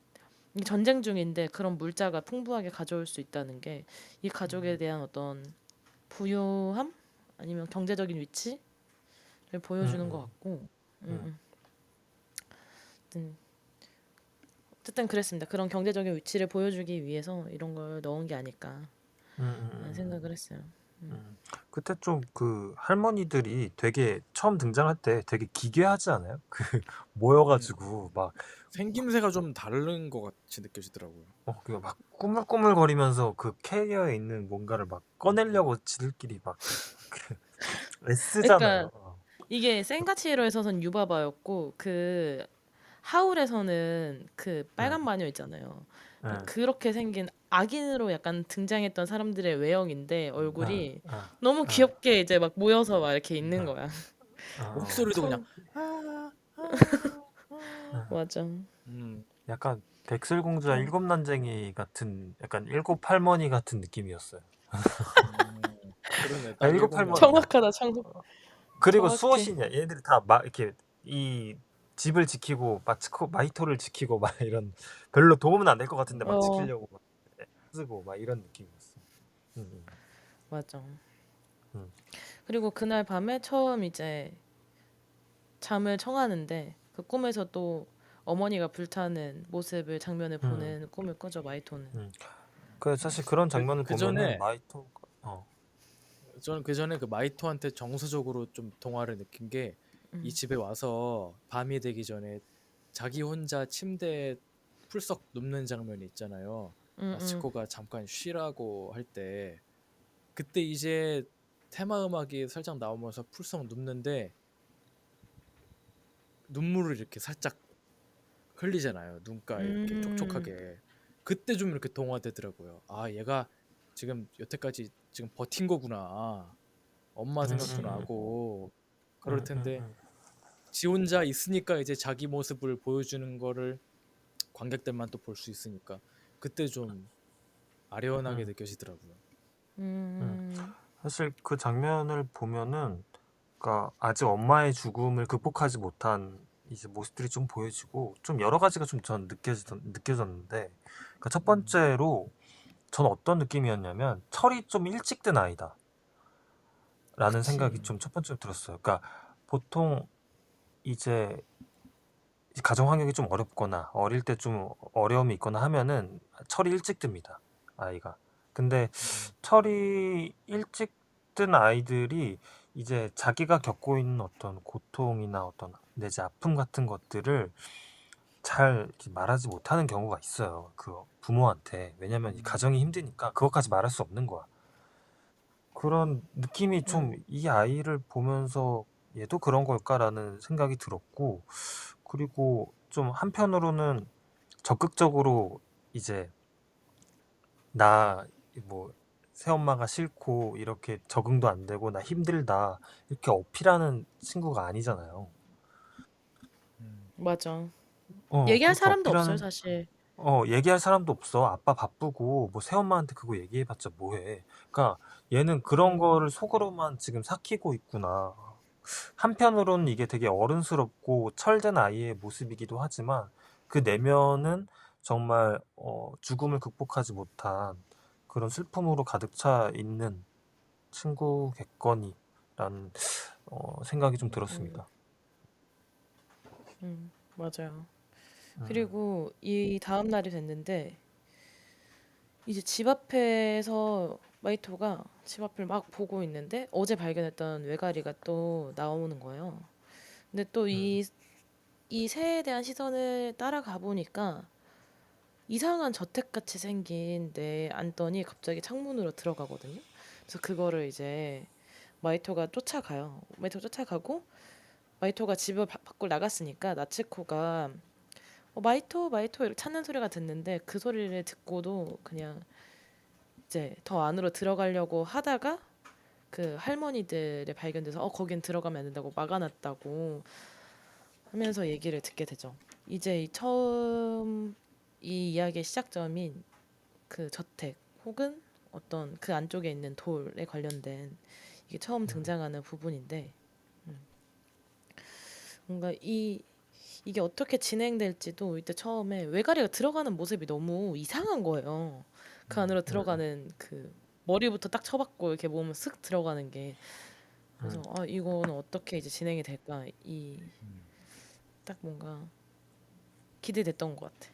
이게 전쟁 중인데 그런 물자가 풍부하게 가져올 수 있다는 게 이 가족에 대한 어떤 부유함 아니면 경제적인 위치를 보여주는 것 음, 같고, 음, 음. 음. 어쨌든 그랬습니다. 그런 경제적인 위치를 보여주기 위해서 이런 걸 넣은 게 아닐까 음, 라는 음, 생각을 했어요. 그때 좀 그 할머니들이 되게 처음 등장할 때 되게 기괴하지 않아요? 그 모여가지고 막 생김새가 좀 다른 것 같이 느껴지더라고요. 그막 꾸물꾸물거리면서 그 캐리어에 있는 뭔가를 막 꺼내려고 지들끼리 막 그러니까 애쓰잖아요. 이게 센가치히로에서는 유바바였고 그 하울에서는 그 응, 빨간 마녀 있잖아요. 응, 그렇게 생긴 악인으로 약간 등장했던 사람들의 외형인데 응, 얼굴이 응, 너무 응, 귀엽게 이제 막 모여서 막 이렇게 있는 응, 거야. 응, 목소리도 그냥 처음 아, 아, 응. 아. 맞아. 음. 약간 백설공주와 처음 일곱 난쟁이 같은 약간 일곱 할머니 같은 느낌이었어요. 그러네. 아, 딱 일곱 일곱 할머니야. 명이네. 정확하다. 그리고 정확해. 수호신이야. 얘들이 다 막 이렇게 이 집을 지키고 마이토를 지키고 막 이런 별로 도움은 안 될 것 같은데 막 어 지키려고 막 쓰고 막 이런 느낌이었어. 응, 맞아. 응, 그리고 그날 밤에 처음 이제 잠을 청하는데 그 꿈에서 또 어머니가 불타는 모습을 장면을 응, 보는 꿈을 꾸죠 마이토는. 응. 그 사실 그런 그, 장면을 그 보면은 전에 마이토 어, 저는 그 전에 그 마이토한테 정서적으로 좀 동화를 느낀 게 이 집에 와서 밤이 되기 전에 자기 혼자 침대에 풀썩 눕는 장면이 있잖아요. 응, 응. 나치코가 잠깐 쉬라고 할 때 그때 이제 테마 음악이 살짝 나오면서 풀썩 눕는데 눈물을 이렇게 살짝 흘리잖아요. 눈가 이렇게 음, 촉촉하게. 그때 좀 이렇게 동화되더라고요. 아, 얘가 지금 여태까지 지금 버틴 거구나. 엄마 응, 생각도 응, 나고 그럴 응, 응, 텐데 응, 지 혼자 있으니까 이제 자기 모습을 보여주는 거를 관객들만 또 볼 수 있으니까 그때 좀 아련하게 응, 느껴지더라고요. 응. 음, 사실 그 장면을 보면은 그러니까 아직 엄마의 죽음을 극복하지 못한 이제 모습들이 좀 보여지고 좀 여러 가지가 좀 전 느껴졌는데 그러니까 첫 음, 번째로 전 어떤 느낌이었냐면 철이 좀 일찍 든 아이다 라는 생각이 그치. 좀 첫 번째로 들었어요. 그러니까 보통 이제 가정 환경이 좀 어렵거나 어릴 때 좀 어려움이 있거나 하면은 철이 일찍 듭니다. 아이가. 근데 음, 철이 일찍 든 아이들이 이제 자기가 겪고 있는 어떤 고통이나 어떤 내지 아픔 같은 것들을 잘 이렇게 말하지 못하는 경우가 있어요. 그 부모한테. 왜냐면 이 가정이 음, 힘드니까 그것까지 말할 수 없는 거야. 그런 느낌이 좀 음, 이 아이를 보면서 얘도 그런 걸까라는 생각이 들었고, 그리고 좀 한편으로는 적극적으로 이제 나 뭐 새엄마가 싫고 이렇게 적응도 안 되고 나 힘들다 이렇게 어필하는 친구가 아니잖아요. 음. 맞아. 얘기할 그렇게 사람도 없어요, 어필하는 사실. 얘기할 사람도 없어. 아빠 바쁘고 뭐 새엄마한테 그거 얘기해봤자 뭐해. 그러니까 얘는 그런 음. 거를 속으로만 지금 삭히고 있구나. 한편으로는 이게 되게 어른스럽고 철든 아이의 모습이기도 하지만 그 내면은 정말 죽음을 극복하지 못한 그런 슬픔으로 가득 차 있는 친구겠거니라는 생각이 좀 음. 들었습니다. 맞아요. 음, 그리고 이 다음 날이 됐는데 이제 집 앞에서 마이토가 집 앞을 막 보고 있는데 어제 발견했던 외가리가 또 나오는 거예요. 근데 또 음, 이 새에 대한 시선을 따라가 보니까 이상한 저택같이 생긴 데 앉더니 갑자기 창문으로 들어가거든요. 그래서 그거를 이제 마이토가 쫓아가요. 마이토가 쫓아가고 마이토가 집을 밖으로 나갔으니까 나츠코가 마이토 마이토 이렇게 찾는 소리가 듣는데 그 소리를 듣고도 그냥 이제 더 안으로 들어가려고 하다가 그 할머니들에 발견돼서 거긴 들어가면 안 된다고 막아놨다고 하면서 얘기를 듣게 되죠. 이제 처음 이 이야기의 시작점인 그 저택 혹은 어떤 그 안쪽에 있는 돌에 관련된 이게 처음 음, 등장하는 부분인데 뭔가 이게 어떻게 진행될지도 이때 처음에 외가리가 들어가는 모습이 너무 이상한 거예요. 그 안으로 음, 들어가는 그 머리부터 딱 쳐박고 이렇게 몸을 쓱 들어가는 게 그래서 음, 이거는 어떻게 이제 진행이 될까 이 음. 딱 뭔가 기대됐던 것 같아.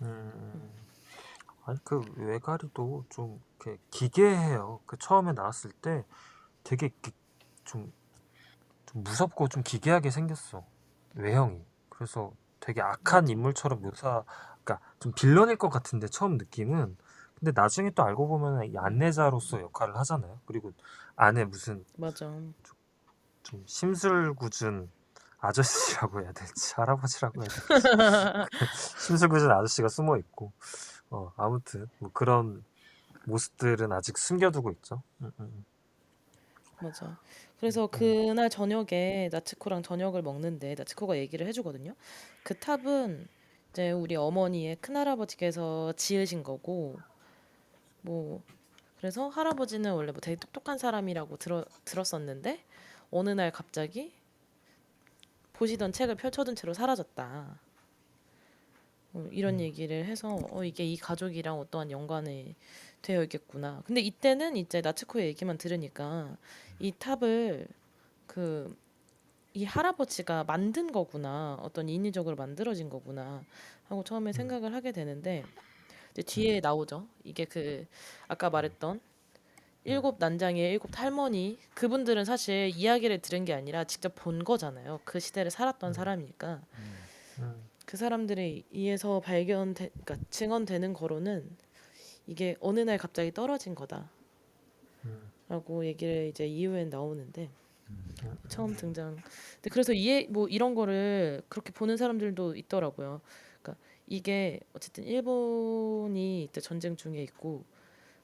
음. 아니 그 외가리도 좀 이렇게 기괴해요. 그 처음에 나왔을 때 되게 좀, 좀 무섭고 좀 기괴하게 생겼어. 외형이. 그래서 되게 악한 맞아. 인물처럼 그러니까 좀 빌런일 것 같은데 처음 느낌은. 근데 나중에 또 알고 보면 이 안내자로서 역할을 하잖아요. 그리고 안에 무슨 맞아. 좀 심술궂은 아저씨라고 해야 될지 할아버지라고 해야 될지 심술궂은 아저씨가 숨어 있고 아무튼 뭐 그런 모습들은 아직 숨겨두고 있죠. 맞아. 그래서 음, 그날 저녁에 나츠코랑 저녁을 먹는데 나츠코가 얘기를 해주거든요. 그 탑은 이제 우리 어머니의 큰할아버지께서 지으신 거고 뭐 그래서 할아버지는 원래 뭐 되게 똑똑한 사람이라고 들었었는데 어느 날 갑자기 보시던 책을 펼쳐둔 채로 사라졌다. 이런 음, 얘기를 해서 이게 이 가족이랑 어떠한 연관이 되어 있겠구나. 근데 이때는 이제 나츠코의 얘기만 들으니까 이 탑을 그 이 할아버지가 만든 거구나. 어떤 인위적으로 만들어진 거구나 하고 처음에 음, 생각을 하게 되는데 이제 음, 뒤에 나오죠. 이게 그 아까 말했던 음, 일곱 난장의 일곱 할머니 그분들은 사실 이야기를 들은 게 아니라 직접 본 거잖아요. 그 시대를 살았던 음, 사람이니까 음. 음, 그 사람들에 의해서 그러니까 증언되는 거로는 이게 어느 날 갑자기 떨어진 거다라고 음, 얘기를 이제 이후엔 나오는데 음, 처음 등장. 근데 그래서 뭐 이런 거를 그렇게 보는 사람들도 있더라고요. 그러니까 이게 어쨌든 일본이 이때 전쟁 중에 있고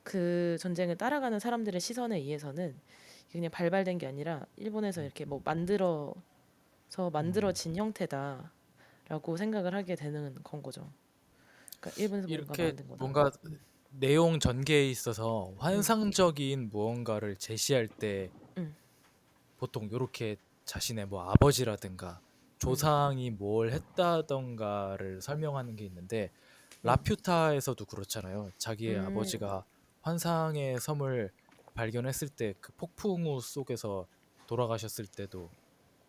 그 전쟁을 따라가는 사람들의 시선에 의해서는 이게 그냥 발발된 게 아니라 일본에서 이렇게 뭐 만들어진 형태다라고 생각을 하게 되는 건 거죠. 그러니까 일본에서 뭔가 이렇게 만든 거다. 뭔가 내용 전개에 있어서 응, 환상적인 무언가를 제시할 때 응, 보통 이렇게 자신의 뭐 아버지라든가 응, 조상이 뭘 했다던가를 설명하는 게 있는데 응, 라퓨타에서도 그렇잖아요. 자기의 음, 아버지가 환상의 섬을 발견했을 때 그 폭풍우 속에서 돌아가셨을 때도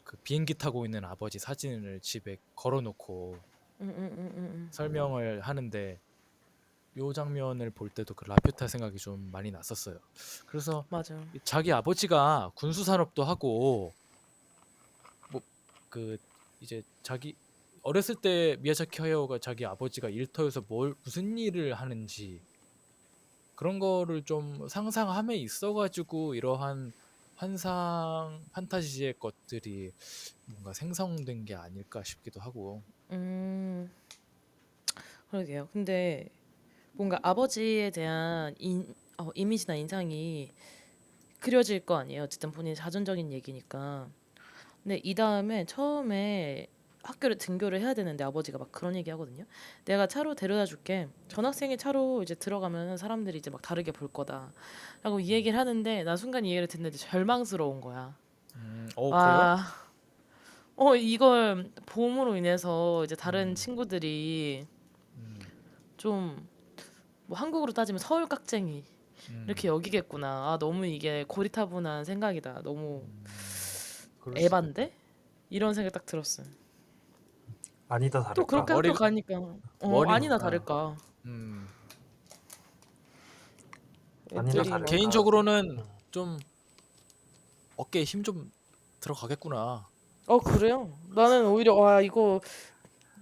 그 비행기 타고 있는 아버지 사진을 집에 걸어놓고 응. 설명을 하는데 요 장면을 볼 때도 그 라퓨타 생각이 좀 많이 났었어요. 그래서 맞아. 자기 아버지가 군수 산업도 하고 뭐 그 이제 자기 어렸을 때 미야자키 하야오가 자기 아버지가 일터에서 뭘 무슨 일을 하는지 그런 거를 좀 상상함에 있어가지고 이러한 환상 판타지의 것들이 뭔가 생성된 게 아닐까 싶기도 하고. 음, 그러게요. 근데 뭔가 아버지에 대한 이미지나 인상이 그려질 거 아니에요. 어쨌든 본인의 자존적인 얘기니까. 근데 이 다음에 처음에 학교를 등교를 해야 되는데 아버지가 막 그런 얘기 하거든요. 내가 차로 데려다 줄게. 전학생이 차로 이제 들어가면 사람들이 이제 막 다르게 볼 거다라고 이 얘기를 하는데 나 순간 이 얘기를 듣는데 절망스러운 거야. 그래요? 와, 이걸 봄으로 인해서 이제 다른 친구들이 음, 좀 뭐 한국으로 따지면 서울 깍쟁이 이렇게 음, 여기겠구나. 아, 너무 이게 고리타분한 생각이다. 너무 그럴 수 있겠다. 에반데? 이런 생각 딱 들었어요. 아니다 또 다를까? 그렇게 학교 머리가 가니까 아니나 머리니까. 다를까. 음, 아니나 애들이 막 다를까? 개인적으로는 음. 좀 어깨에 힘 좀 들어가겠구나. 그래요? 나는 오히려 와 이거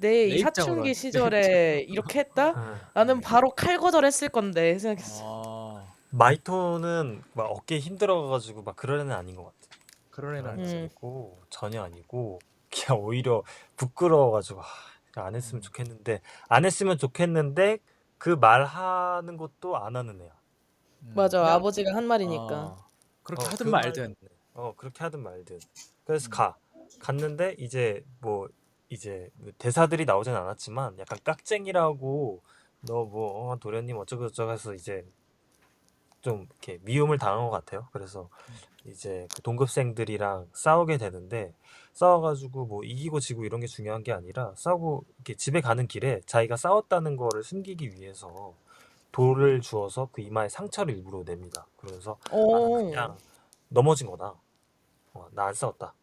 내 내 이 입장으로 사춘기 내 입장. 시절에 이렇게 했다? 나는 음. 바로 칼거절했을 건데 생각했어. 아, 마이토는 막 어깨에 힘들어가지고 막 그런 애는 아닌 것 같아. 그런 애는 그런 애는 아니지. 아니고 전혀 아니고 그냥 오히려 부끄러워가지고 안 했으면 음, 좋겠는데 안 했으면 좋겠는데 그 말하는 것도 안 하는 애야. 맞아, 그냥 아버지가 한 말이니까. 어, 그렇게 그 하든 말도 말든. 안 해. 그렇게 하든 말든. 그래서 음, 갔는데 이제 대사들이 나오진 않았지만 약간 깍쟁이라고 너 뭐 도련님 어쩌고 저쩌고 해서 이제 좀 이렇게 미움을 당한 것 같아요. 그래서 이제 그 동급생들이랑 싸우게 되는데 싸워가지고 뭐 이기고 지고 이런 게 중요한 게 아니라 싸우고 이렇게 집에 가는 길에 자기가 싸웠다는 거를 숨기기 위해서 돌을 주어서 그 이마에 상처를 일부러 냅니다. 그러면서 나 어. 그냥 넘어진 거다. 나 안 싸웠다.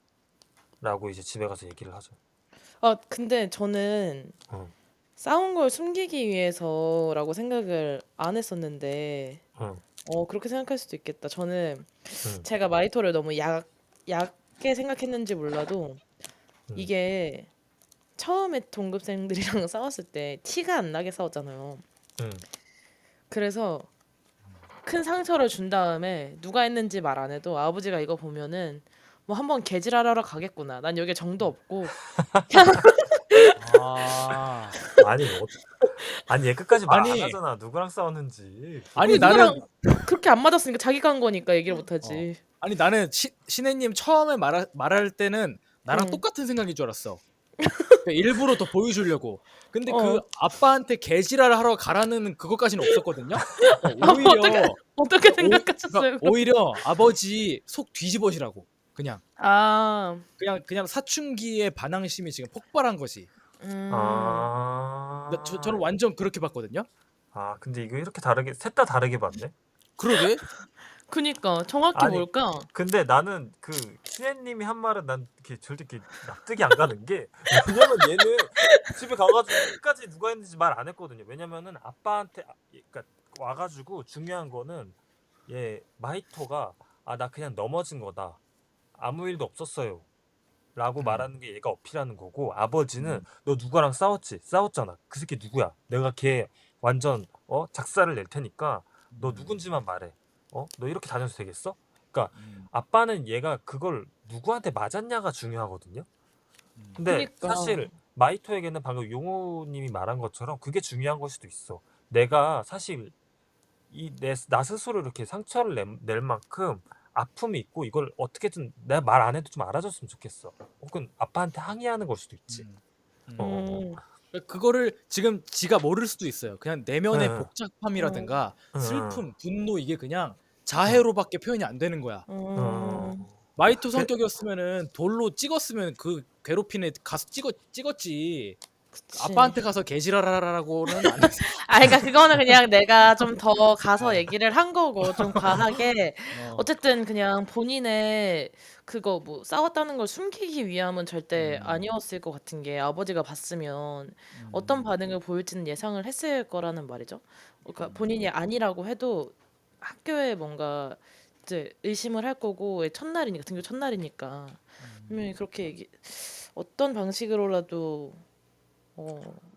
라고 이제 집에 가서 얘기를 하죠. 근데 저는 응, 싸운 걸 숨기기 위해서라고 생각을 안 했었는데, 응, 그렇게 생각할 수도 있겠다. 저는 응, 제가 마이토를 너무 얕게 생각했는지 몰라도 응, 이게 처음에 동급생들이랑 싸웠을 때 티가 안 나게 싸웠잖아요. 응. 그래서 큰 상처를 준 다음에 누가 했는지 말 안 해도 아버지가 이거 보면은 뭐 한번 개질하러 가겠구나. 난 여기에 정도 없고. 아, 아니 뭐 아니 얘 끝까지 말 안 아니, 하잖아. 누구랑 싸웠는지. 아니 나는 누구랑 그렇게 안 맞았으니까 자기가 한 거니까 얘기를 못 어, 하지. 아니 나는 신혜님 처음에 말할 때는 나랑 응. 똑같은 생각인 줄 알았어. 그러니까 일부러 더 보여주려고. 근데 그 어. 아빠한테 개지랄 하러 가라는 그것까지는 없었거든요. 어떻게 오히려 어떻게 그러니까 생각하셨어요, 그럼? 오히려 아버지 속 뒤집어지라고. 그냥 아. 그냥 사춘기의 반항심이 지금 폭발한 거지. 음. 저는 아, 완전 그렇게 봤거든요. 근데 이거 이렇게 다르게 셋 다 다르게 봤네. 그러게. 그니까 정확히 아니, 뭘까? 근데 나는 그 신혜님이 한 말은 난 이렇게 절대 이렇게 납득이 안 가는 게 왜냐면 얘는 집에 가가지고 끝까지 누가 했는지 말 안 했거든요. 왜냐면은 아빠한테 그러니까 와가지고 중요한 거는 얘 마히토가 나 그냥 넘어진 거다. 아무 일도 없었어요. 라고 음, 말하는 게 얘가 어필하는 거고 아버지는 음, 너 누구랑 싸웠지? 싸웠잖아. 그 새끼 누구야? 내가 걔 완전 작사를 낼 테니까 너 음, 누군지만 말해. 너 이렇게 다녀도 되겠어? 그러니까 음, 아빠는 얘가 그걸 누구한테 맞았냐가 중요하거든요. 근데 그니까. 사실 마이토에게는 방금 용호님이 말한 것처럼 그게 중요한 걸 수도 있어. 내가 사실 나 스스로 이렇게 상처를 낼 만큼 아픔이 있고 이걸 어떻게든 내가 말 안 해도 좀 알아줬으면 좋겠어. 혹은 아빠한테 항의하는 걸 수도 있지. 음, 음. 어, 음. 그거를 지금 지가 모를 수도 있어요. 그냥 내면의 응, 음. 복잡함이라든가 응, 슬픔, 분노 이게 그냥 응, 자해로밖에 표현이 안 되는 거야. 응. 음. 마이토 그, 성격이었으면은 돌로 찍었으면 그 괴롭힌 애 가서 찍었지. 그치. 아빠한테 가서 개지랄하라고는 안 했어. 그러니까 그거는 그냥 내가 좀 더 가서 얘기를 한 거고 좀 과하게 어, 어쨌든 그냥 본인의 그거 뭐 싸웠다는 걸 숨기기 위함은 절대 음, 아니었을 것 같은 게 아버지가 봤으면 어떤 음, 반응을 보일지는 예상을 했을 거라는 말이죠. 그러니까 음, 본인이 아니라고 해도 학교에 뭔가 이제 의심을 할 거고 첫날이니까 등교 첫날이니까 분명히 그렇게 어떤 방식으로라도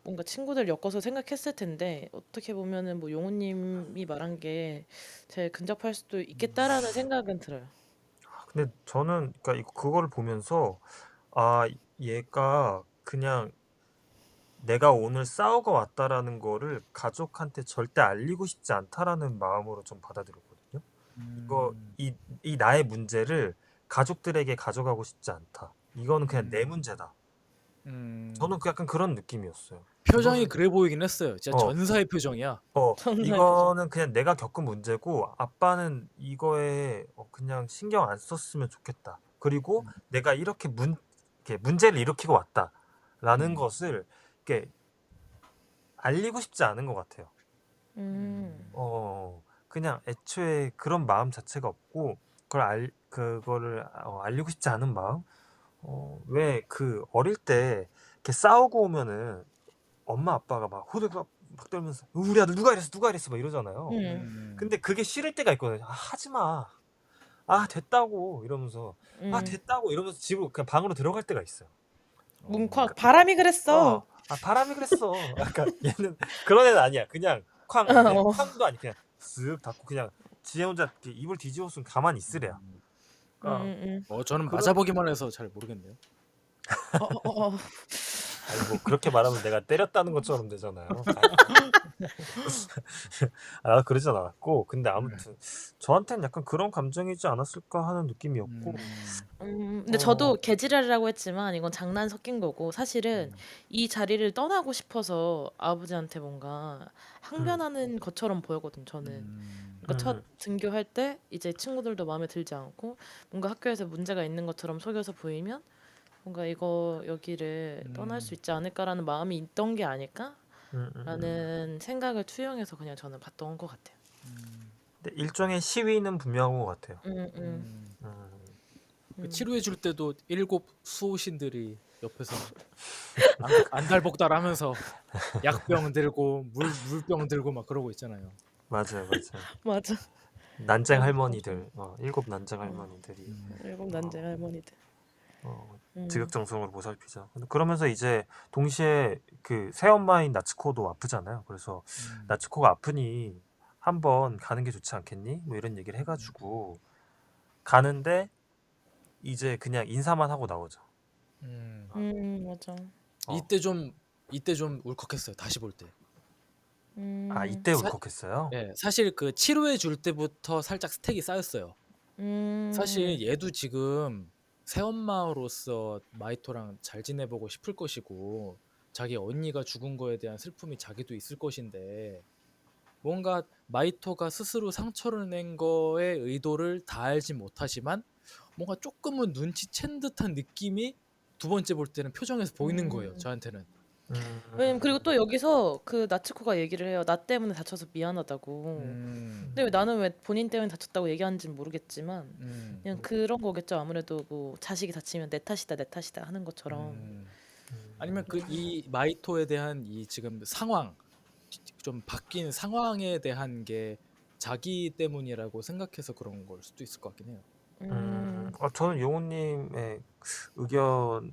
뭔가 친구들 엮어서 생각했을 텐데 어떻게 보면은 뭐 용호님이 말한 게 제일 근접할 수도 있겠다라는 생각은 들어요. 근데 저는 그러니까 그거를 보면서 아 얘가 그냥 내가 오늘 싸우고 왔다라는 거를 가족한테 절대 알리고 싶지 않다라는 마음으로 좀 받아들였거든요. 이거 음, 이 나의 문제를 가족들에게 가져가고 싶지 않다. 이거는 그냥 내 음, 문제다. 저는 그 약간 그런 느낌이었어요. 표정이 이거는 그래 보이긴 했어요. 진짜 어, 전사의 표정이야. 전사의 표정. 이거는 그냥 내가 겪은 문제고 아빠는 이거에 그냥 신경 안 썼으면 좋겠다. 그리고 음, 내가 이렇게 문제를 일으키고 왔다라는 음, 것을 이렇게 알리고 싶지 않은 것 같아요. 음. 그냥 애초에 그런 마음 자체가 없고 그거를 알리고 싶지 않은 마음. 왜 그 어릴 때 이렇게 싸우고 오면은 엄마 아빠가 막 호들갑 막 떨면서 우리 아들 누가 이랬어 막 이러잖아요. 음. 근데 그게 싫을 때가 있거든요. 하지 마. 됐다고 이러면서 음. 됐다고 이러면서 집으로 그냥 방으로 들어갈 때가 있어요. 뭉콱 어, 바람이 그랬어. 바람이 그랬어. 약간 얘는 그런 애는 아니야. 그냥 쾅인데 어. 쾅도 아니 그냥 쓱 닫고 그냥 지 혼자 이렇게 입을 뒤집었으면 가만히 있으래야. 음. 그러니까 저는 그런 맞아보기만 해서 잘 모르겠네요. 어. 아니 뭐 그렇게 말하면 내가 때렸다는 것처럼 되잖아요. 그러진 않았고 근데 아무튼 저한테는 약간 그런 감정이지 않았을까 하는 느낌이었고 근데 어, 저도 개지랄이라고 했지만 이건 장난 섞인 거고 사실은 음, 이 자리를 떠나고 싶어서 아버지한테 뭔가 음, 항변하는 것처럼 보였거든 저는. 음, 그러니까 첫 음, 등교할 때 이제 친구들도 마음에 들지 않고 뭔가 학교에서 문제가 있는 것처럼 속여서 보이면 뭔가 이거 여기를 떠날 수 음, 있지 않을까라는 마음이 있던 게 음, 음, 아닐까라는 생각을 투영해서 그냥 저는 봤던 것 같아요. 음, 근데 일종의 시위는 분명한 것 같아요. 음, 음, 음. 음, 그 음. 치료해 줄 때도 7 수호신들이 옆에서 안달복달하면서 약병 들고 물병 들고 막 그러고 있잖아요. 맞아요. 맞아. 난쟁 너무 좋았어. 할머니들, 일곱 난쟁 어, 할머니들이 일곱 난쟁 어, 할머니들. 음, 지극정성으로 보살피죠. 근데 그러면서 이제 동시에 그 새엄마인 나츠코도 아프잖아요. 그래서 음, 나츠코가 아프니 한번 가는 게 좋지 않겠니? 뭐 이런 얘기를 해가지고 가는데 이제 그냥 인사만 하고 나오죠. 음. 맞아. 어, 이때 좀 울컥했어요. 다시 볼 때. 음, 이때 사, 울컥했어요. 예, 사실 그 치료해 줄 때부터 살짝 스택이 쌓였어요. 사실 음, 얘도 지금 새엄마로서 마이토랑 잘 지내보고 싶을 것이고 자기 언니가 죽은 거에 대한 슬픔이 자기도 있을 것인데 뭔가 마이토가 스스로 상처를 낸 거의 의도를 다 알지 못하지만 뭔가 조금은 눈치챈 듯한 느낌이 두 번째 볼 때는 표정에서 보이는 거예요. 음. 저한테는. 왜냐면 그리고 음, 또 여기서 그 나츠코가 얘기를 해요. 나 때문에 다쳐서 미안하다고. 음, 근데 왜 나는 왜 본인 때문에 다쳤다고 얘기하는지는 모르겠지만 음, 그냥 그런 거겠죠. 아무래도 뭐 자식이 다치면 내 탓이다 하는 것처럼. 음. 아니면 그 이 마이토에 대한 이 지금 상황 좀 바뀐 상황에 대한 게 자기 때문이라고 생각해서 그런 걸 수도 있을 것 같긴 해요. 저는 용호님의 의견이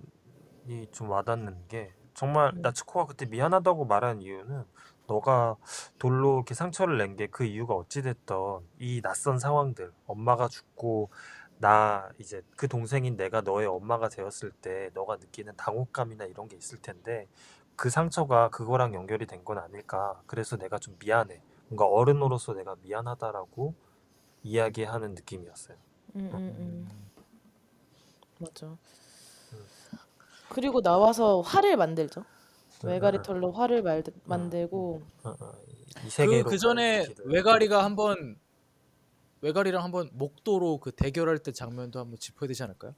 좀 와닿는 게 정말 음, 나츠코가 그때 미안하다고 말한 이유는 너가 돌로 이렇게 상처를 낸 게 그 이유가 어찌됐던 이 낯선 상황들 엄마가 죽고 나 이제 그 동생인 내가 너의 엄마가 되었을 때 너가 느끼는 당혹감이나 이런 게 있을 텐데 그 상처가 그거랑 연결이 된 건 아닐까 그래서 내가 좀 미안해 뭔가 어른으로서 내가 미안하다라고 이야기하는 느낌이었어요. 음, 음, 음, 맞아. 음, 그리고 나와서 화를 만들죠. 음, 음, 외가리 털로 화를 음, 만들고 이 세계로 그 가는 전에 길을 외가리가 한번 외가리랑 한번 목도로 그 대결할 때 장면도 한번 짚어야 되지 않을까요?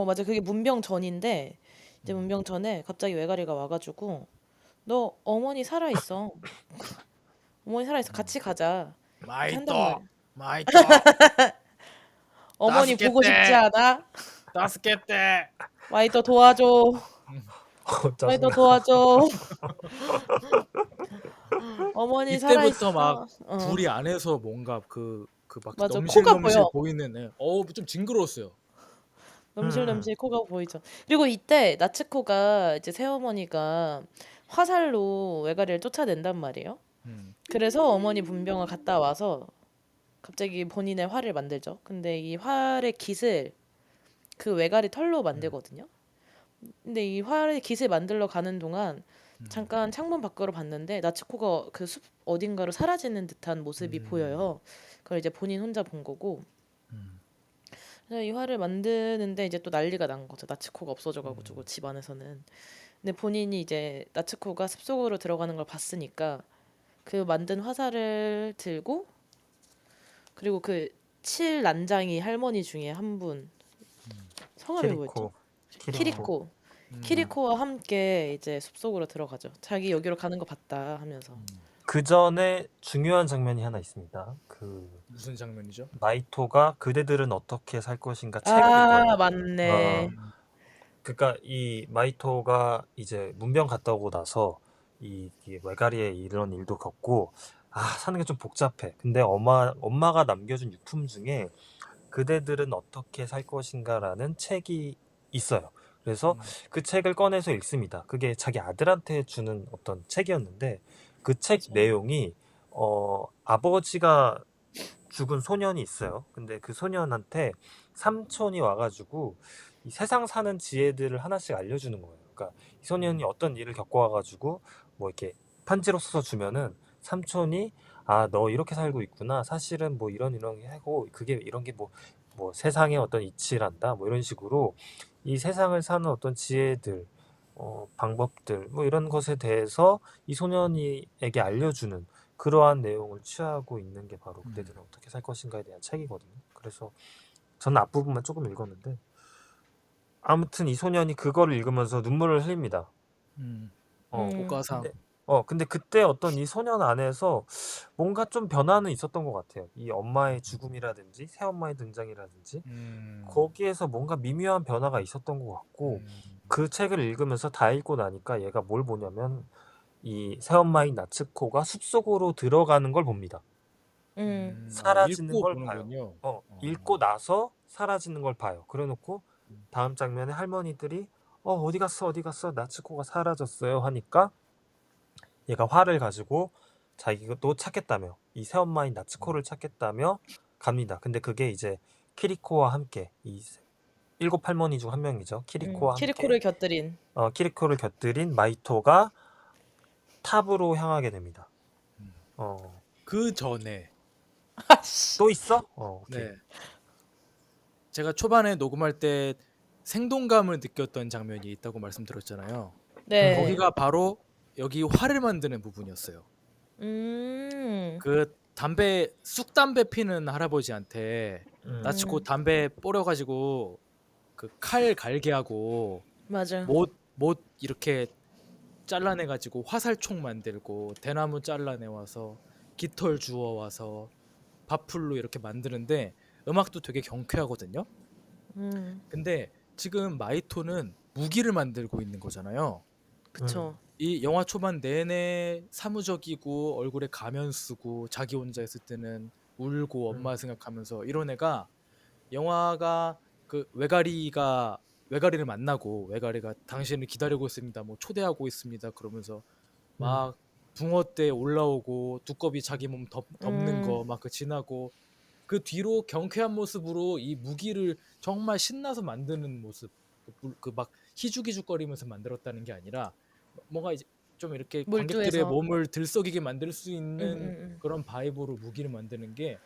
맞아. 그게 문병 전인데 이제 음. 문병 전에 갑자기 외가리가 와가지고 너 어머니 살아 있어. 어머니 살아 있어. 같이 가자. 이렇게 한단 마이토, 말이야. 마이토, 어머니 助け 보고 싶지 て、 않아? 助けて. 와이더 도와줘. 와이더 짜증나. 도와줘. 어머니 살아 이때부터 막 있어. 불이 안에서 뭔가 그 막 맞아. 코가 넘실넘실 보여. 보이는 애. 좀 징그러웠어요. 음, 넘실넘실 코가 보이죠. 그리고 이때 나츠코가 이제 새어머니가 화살로 외가리를 쫓아낸단 말이에요. 음, 그래서 어머니 분병을 갔다 와서 갑자기 본인의 활을 만들죠. 근데 이 활의 깃을 그 외가리 털로 음, 만들거든요. 근데 이 활의 깃을 만들러 가는 동안 음, 잠깐 창문 밖으로 봤는데 나츠코가 그 숲 어딘가로 사라지는 듯한 모습이 음, 보여요. 그걸 이제 본인 혼자 본 거고. 음, 그래서 이 활을 만드는데 이제 또 난리가 난 거죠. 나츠코가 없어져가지고 음, 집 안에서는. 근데 본인이 이제 나츠코가 숲속으로 들어가는 걸 봤으니까 그 만든 화살을 들고 그리고 그 칠 난장이 할머니 중에 한 분 성함이 뭐였지? 키리코, 키리코. 키리코. 음, 키리코와 함께 이제 숲속으로 들어가죠. 자기 여기로 가는 거 봤다 하면서. 그 전에 중요한 장면이 하나 있습니다. 그 무슨 장면이죠? 마이토가 그대들은 어떻게 살 것인가 책을 아, 읽어요. 맞네. 그러니까 이 마이토가 이제 문병 갔다 오고 나서 이 외가리에 이런 일도 겪고 사는 게 좀 복잡해. 근데 엄마가 남겨준 유품 중에 그대들은 어떻게 살 것인가라는 책이 있어요. 그래서 음, 그 책을 꺼내서 읽습니다. 그게 자기 아들한테 주는 어떤 책이었는데 그 책 맞아. 내용이 아버지가 죽은 소년이 있어요. 근데 그 소년한테 삼촌이 와가지고 이 세상 사는 지혜들을 하나씩 알려주는 거예요. 그러니까 이 소년이 어떤 일을 겪어와가지고 뭐 이렇게 편지로 써서 주면은 삼촌이 너 이렇게 살고 있구나. 사실은 뭐 이런 게 하고 그게 이런 게 뭐 세상의 어떤 이치란다. 뭐 이런 식으로 이 세상을 사는 어떤 지혜들, 방법들 뭐 이런 것에 대해서 이 소년이에게 알려주는 그러한 내용을 취하고 있는 게 바로 그대들은 어떻게 살 것인가에 대한 책이거든요. 그래서 저는 앞부분만 조금 읽었는데 아무튼 이 소년이 그거를 읽으면서 눈물을 흘립니다. 꽃가상. 근데 그때 어떤 이 소년 안에서 뭔가 좀 변화는 있었던 것 같아요. 이 엄마의 죽음이라든지 새엄마의 등장이라든지 거기에서 뭔가 미묘한 변화가 있었던 것 같고 그 책을 읽으면서 다 읽고 나니까 얘가 뭘 보냐면 이 새엄마인 나츠코가 숲속으로 들어가는 걸 봅니다. 사라지는 읽고 걸 봐요. 보는군요. 읽고 나서 사라지는 걸 봐요. 그래놓고 다음 장면에 할머니들이 어디 갔어 어디 갔어 나츠코가 사라졌어요 하니까 얘가 화를 가지고 자기가 또 찾겠다며 이 새엄마인 나츠코를 찾겠다며 갑니다. 근데 그게 이제 키리코와 함께 이 일곱 할머니 중 한 명이죠. 키리코와 함께 키리코를 곁들인. 키리코를 곁들인 마이토가 탑으로 향하게 됩니다. 그 전에 또 있어? 오케이. 네, 제가 초반에 녹음할 때 생동감을 느꼈던 장면이 있다고 말씀드렸잖아요. 네. 거기가 바로 여기 활을 만드는 부분이었어요. 음. 그 쑥담배 피는 할아버지한테 나츠코 담배 뿌려가지고 그 칼 갈게 하고 맞아. 못 이렇게 잘라내가지고 화살총 만들고 대나무 잘라내와서 깃털 주워와서 밥풀로 이렇게 만드는데 음악도 되게 경쾌하거든요. 근데 지금 마이토는 무기를 만들고 있는 거잖아요. 그쵸. 이 영화 초반 내내 사무적이고 얼굴에 가면 쓰고 자기 혼자 있을 때는 울고 엄마 생각하면서 이런 애가 영화가 그 외가리를 만나고 외가리가 당신을 기다리고 있습니다. 뭐 초대하고 있습니다. 그러면서 막 붕어 때 올라오고 두꺼비 자기 몸 덮는 거 막 그 지나고 그 뒤로 경쾌한 모습으로 이 무기를 정말 신나서 만드는 모습 그 막 희죽희죽거리면서 만들었다는 게 아니라 뭔가 이제 좀 이렇게 관객들의 몰두해서. 몸을 들썩이게 만들 수 있는 음. 그런 바이브로 무기를 만드는 게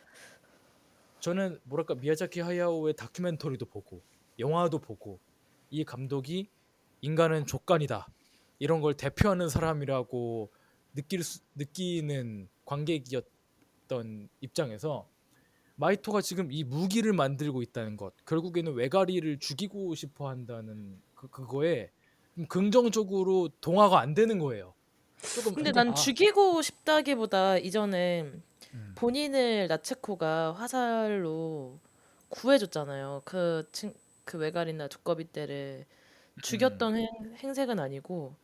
저는 뭐랄까 미야자키 하야오의 다큐멘터리도 보고 영화도 보고 이 감독이 인간은 족간이다 이런 걸 대표하는 사람이라고 느끼는 관객이었던 입장에서 마이토가 지금 이 무기를 만들고 있다는 것 결국에는 외가리를 죽이고 싶어 한다는 그거에 좀 긍정적으로 동화가 안 되는 거예요. 조금 근데 난 죽이고 싶다기보다 이전에 음, 본인을 나츠코가 화살로 구해줬잖아요. 그 외가리나 두꺼비 떼를 죽였던 행색은 아니고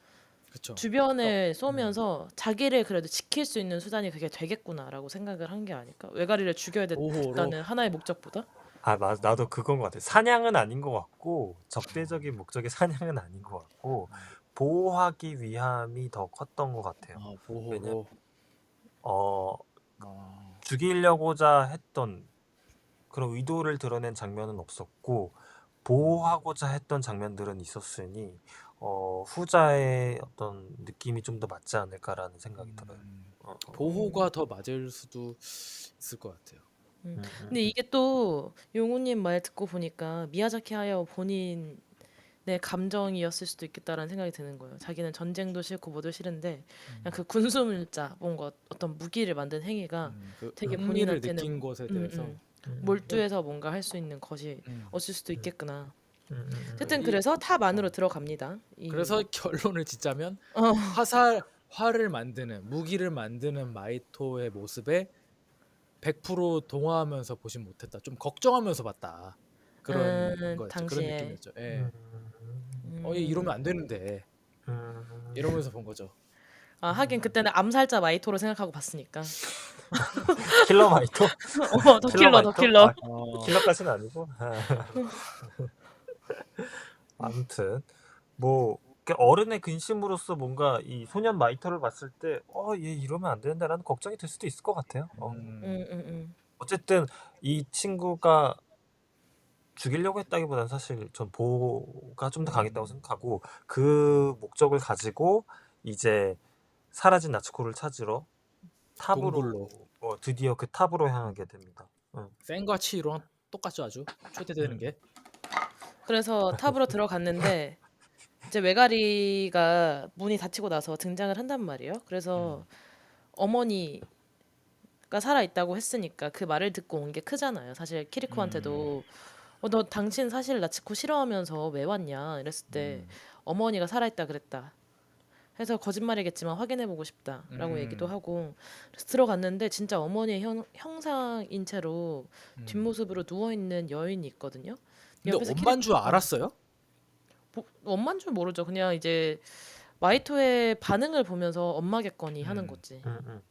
그쵸. 주변을 쏘면서 자기를 그래도 지킬 수 있는 수단이 그게 되겠구나라고 생각을 한 게 아닐까? 외가리를 죽여야 보호로 됐다는 하나의 목적보다? 나도 그건 것 같아. 사냥은 아닌 것 같고 적대적인 목적의 사냥은 아닌 것 같고 보호하기 위함이 더 컸던 것 같아요. 왜냐면 보호로 죽이려고자 했던 그런 의도를 드러낸 장면은 없었고 보호하고자 했던 장면들은 있었으니 후자의 어떤 느낌이 좀 더 맞지 않을까라는 생각이 들어요. 보호가 더 맞을 수도 있을 것 같아요. 근데 이게 또 용우님 말 듣고 보니까 미야자키 하야오 본인 내 감정이었을 수도 있겠다라는 생각이 드는 거예요. 자기는 전쟁도 싫고 뭐도 싫은데 그냥 음, 그 군수물자 뭔가 어떤 무기를 만든 행위가 그 되게 흥미를 본인한테는 느낀 것에 음, 대해서 음, 음, 몰두해서 뭔가 할 수 있는 것이 음, 없을 수도 음, 있겠구나. 음. 어쨌든 이 그래서 탑 안으로 어, 들어갑니다. 이 그래서 결론을 짓자면 어, 활을 만드는 무기를 만드는 마이토의 모습에 100% 동화하면서 보진 못했다. 좀 걱정하면서 봤다. 그런 거였죠. 그런 당시에 느낌이었죠. 음, 예. 음, 이러면 안 되는데 음. 이러면서 본 거죠. 아 하긴 그때는 암살자 마이토로 생각하고 봤으니까. 킬러 마이토? 킬러 더 마이토? 킬러. 킬러까지는 아니고. 아무튼 뭐 어른의 근심으로서 뭔가 이 소년 마이토를 봤을 때, 얘 이러면 안 된다라는 걱정이 들 수도 있을 것 같아요. 음, 음. 어쨌든 이 친구가 죽이려고 했다기보다는 사실 전 보호가 좀 더 강했다고 음, 생각하고, 그 목적을 가지고 이제 사라진 나츠코를 찾으러 탑으로, 동굴로 드디어 그 탑으로 향하게 됩니다. 응. 센과 치히로랑 똑같죠 아주 초대되는 응. 게. 그래서 탑으로 들어갔는데 이제 외가리가 문이 닫히고 나서 등장을 한단 말이에요. 그래서 음, 어머니가 살아 있다고 했으니까 그 말을 듣고 온 게 크잖아요. 사실 음, 키리코한테도 너 당신 사실 나치코 싫어하면서 왜 왔냐 이랬을 때 음, 어머니가 살아 있다 그랬다. 해서 거짓말이겠지만 확인해보고 싶다라고 얘기도 음, 하고 그래서 들어갔는데 진짜 어머니의 형상인 채로 음. 뒷모습으로 누워있는 여인이 있거든요. 근데 옆에서 엄만 줄 알았어요? 엄마인 줄 모르죠. 그냥 이제 마이토의 반응을 보면서 엄마겠거니 하는 음. 거지. 응, 응.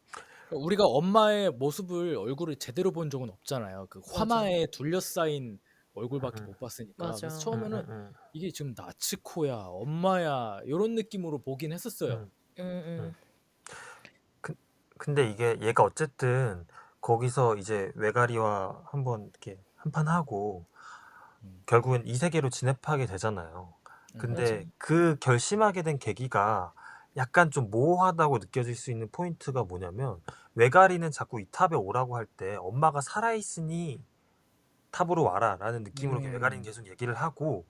우리가 엄마의 모습을 얼굴을 제대로 본 적은 없잖아요. 그 맞아, 화마에 둘러싸인 얼굴밖에 응, 못 봤으니까. 그래서 맞아. 응, 처음에는 응, 이게 지금 나츠코야, 엄마야 이런 느낌으로 보긴 했었어요. 응, 응, 응. 응, 그, 근데 이게 얘가 어쨌든 거기서 이제 외가리와 한번 이렇게 한판 하고 음, 결국은 이 세계로 진입하게 되잖아요. 맞아. 근데 그 결심하게 된 계기가 약간 좀 모호하다고 느껴질 수 있는 포인트가 뭐냐면, 외가리는 자꾸 이 탑에 오라고 할 때 엄마가 살아있으니 탑으로 와라라는 느낌으로 외가리는 음, 계속 얘기를 하고,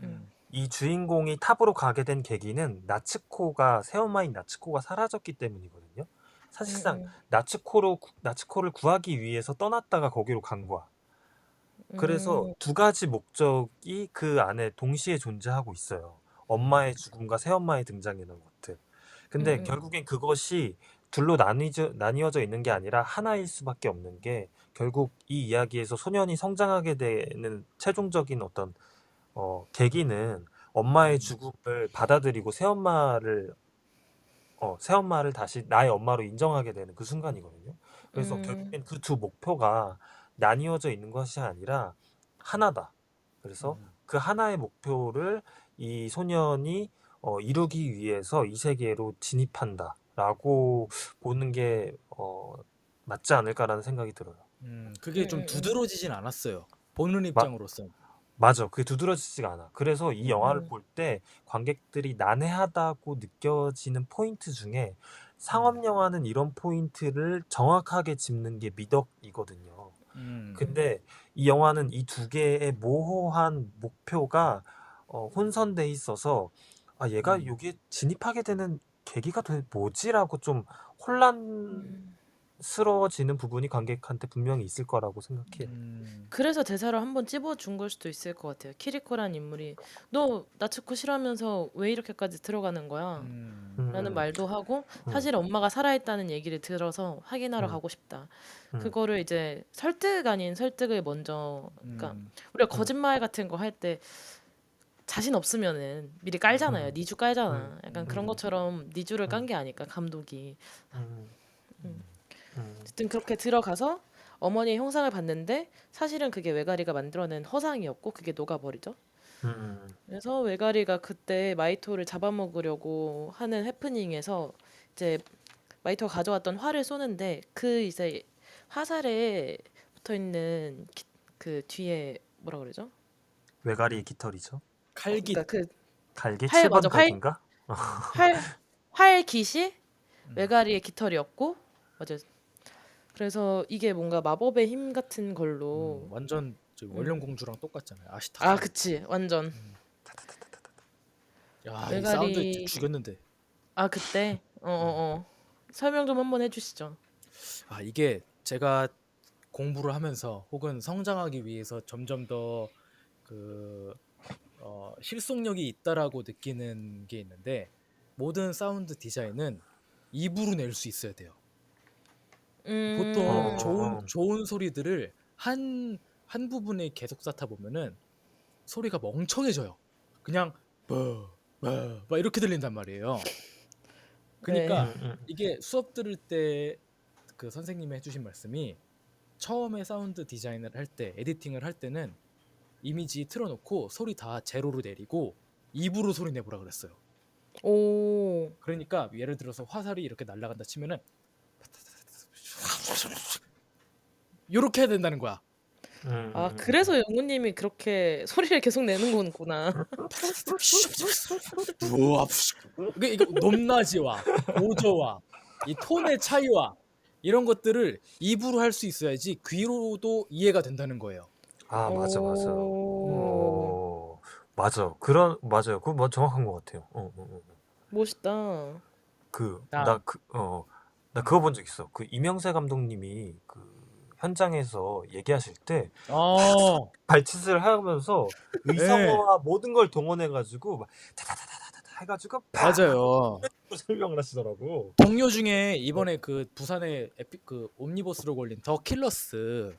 응, 음, 이 주인공이 탑으로 가게 된 계기는 나츠코가, 새엄마인 나츠코가 사라졌기 때문이거든요. 응, 사실상 응, 나츠코를 구하기 위해서 떠났다가 거기로 간 거야. 그래서 응, 두 가지 목적이 그 안에 동시에 존재하고 있어요. 엄마의 음, 죽음과 새엄마의 등장이라는 것들. 응, 근데 응, 결국엔 그것이 둘로 나뉘어져 있는 게 아니라 하나일 수밖에 없는 게, 결국 이 이야기에서 소년이 성장하게 되는 최종적인 어떤 계기는 엄마의 음, 죽음을 받아들이고 새엄마를 다시 나의 엄마로 인정하게 되는 그 순간이거든요. 그래서 응, 결국엔 그 두 목표가 나뉘어져 있는 것이 아니라 하나다. 그래서 음, 그 하나의 목표를 이 소년이 이루기 위해서 이 세계로 진입한다라고 보는 게 맞지 않을까라는 생각이 들어요. 그게 좀 응, 두드러지진 않았어요. 보는 마, 입장으로서. 맞아. 그게 두드러지지가 않아. 그래서 이 영화를 응, 볼 때 관객들이 난해하다고 느껴지는 포인트 중에, 음, 상업 영화는 이런 포인트를 정확하게 짚는 게 미덕이거든요. 음, 근데 이 영화는 이 두 개의 모호한 목표가 혼선돼 있어서, 얘가 음, 여기에 진입하게 되는 계기가 도대체 뭐지라고 좀 혼란 응. 스러워지는 부분이 관객한테 분명히 있을 거라고 생각해요. 음, 그래서 대사를 한번 찝어준 걸 수도 있을 것 같아요. 키리코란 인물이 너 나츠코 싫어하면서 왜 이렇게까지 들어가는 거야? 음, 라는 음, 말도 하고 음, 사실 엄마가 살아있다는 얘기를 들어서 확인하러 음, 가고 싶다. 음, 그거를 이제 설득 아닌 설득을 먼저 그러니까 음, 우리가 음, 거짓말 같은 거 할 때 자신 없으면은 미리 음, 깔잖아요. 음, 니주 음, 깔잖아. 약간 그런 음, 것처럼 니주를 깐 음, 게 아닐까 감독이. 음, 음. 음, 어쨌든 그렇게 들어가서 어머니의 형상을 봤는데 사실은 그게 외가리가 만들어낸 허상이었고 그게 녹아버리죠. 음, 그래서 외가리가 그때 마이토를 잡아먹으려고 하는 해프닝에서 이제 마이토가 가져왔던 활을 쏘는데 그 이제 화살에 붙어 있는 그 뒤에 뭐라 그러죠? 외가리의 깃털이죠. 그러니까 칼깃. 그 갈기 활 맞아 7번 활 갈기인가? 음, 활깃이 음, 외가리의 깃털이었고 맞아. 그래서 이게 뭔가 마법의 힘 같은 걸로 완전 저 음. 원령공주랑 똑같잖아요. 아 아시타카랑. 그치 완전 음, 야, 이 사운드 외가리 죽였는데. 아 그때 설명 좀 한번 해주시죠. 아, 이게 제가 공부를 하면서 혹은 성장하기 위해서 점점 더 그 실속력이 있다라고 느끼는 게 있는데, 모든 사운드 디자인은 입으로 낼 수 있어야 돼요. 보통 음, 좋은 소리들을 한 부분에 계속 쌓다 보면은 소리가 멍청해져요. 그냥 막 이렇게 들린단 말이에요. 네. 그러니까 이게 수업 들을 때 그 선생님이 해주신 말씀이, 처음에 사운드 디자인을 할 때, 에디팅을 할 때는 이미지 틀어놓고 소리 다 제로로 내리고 입으로 소리 내보라 그랬어요. 오, 그러니까 예를 들어서 화살이 이렇게 날아간다 치면은 요렇게 해야 된다는 거야. 아 그래서 영우님이 그렇게 소리를 계속 내는 거구나. 이거 높낮이와 고저와 이 톤의 차이와 이런 것들을 입으로 할 수 있어야지 귀로도 이해가 된다는 거예요. 아, 맞아. 오, 맞아. 맞아요. 그거 정확한 것 같아요. 멋있다. 다음. 나 그거 본 적 있어. 그 이명세 감독님이 그 현장에서 얘기하실 때 어, 발짓을 하면서 네, 의성어와 모든 걸 동원해가지고 막 다다다다다다 해가지고 팍 맞아요. 설명을 하시더라고. 동료 중에 이번에 그 부산에 그 옴니버스로 걸린 더 킬러스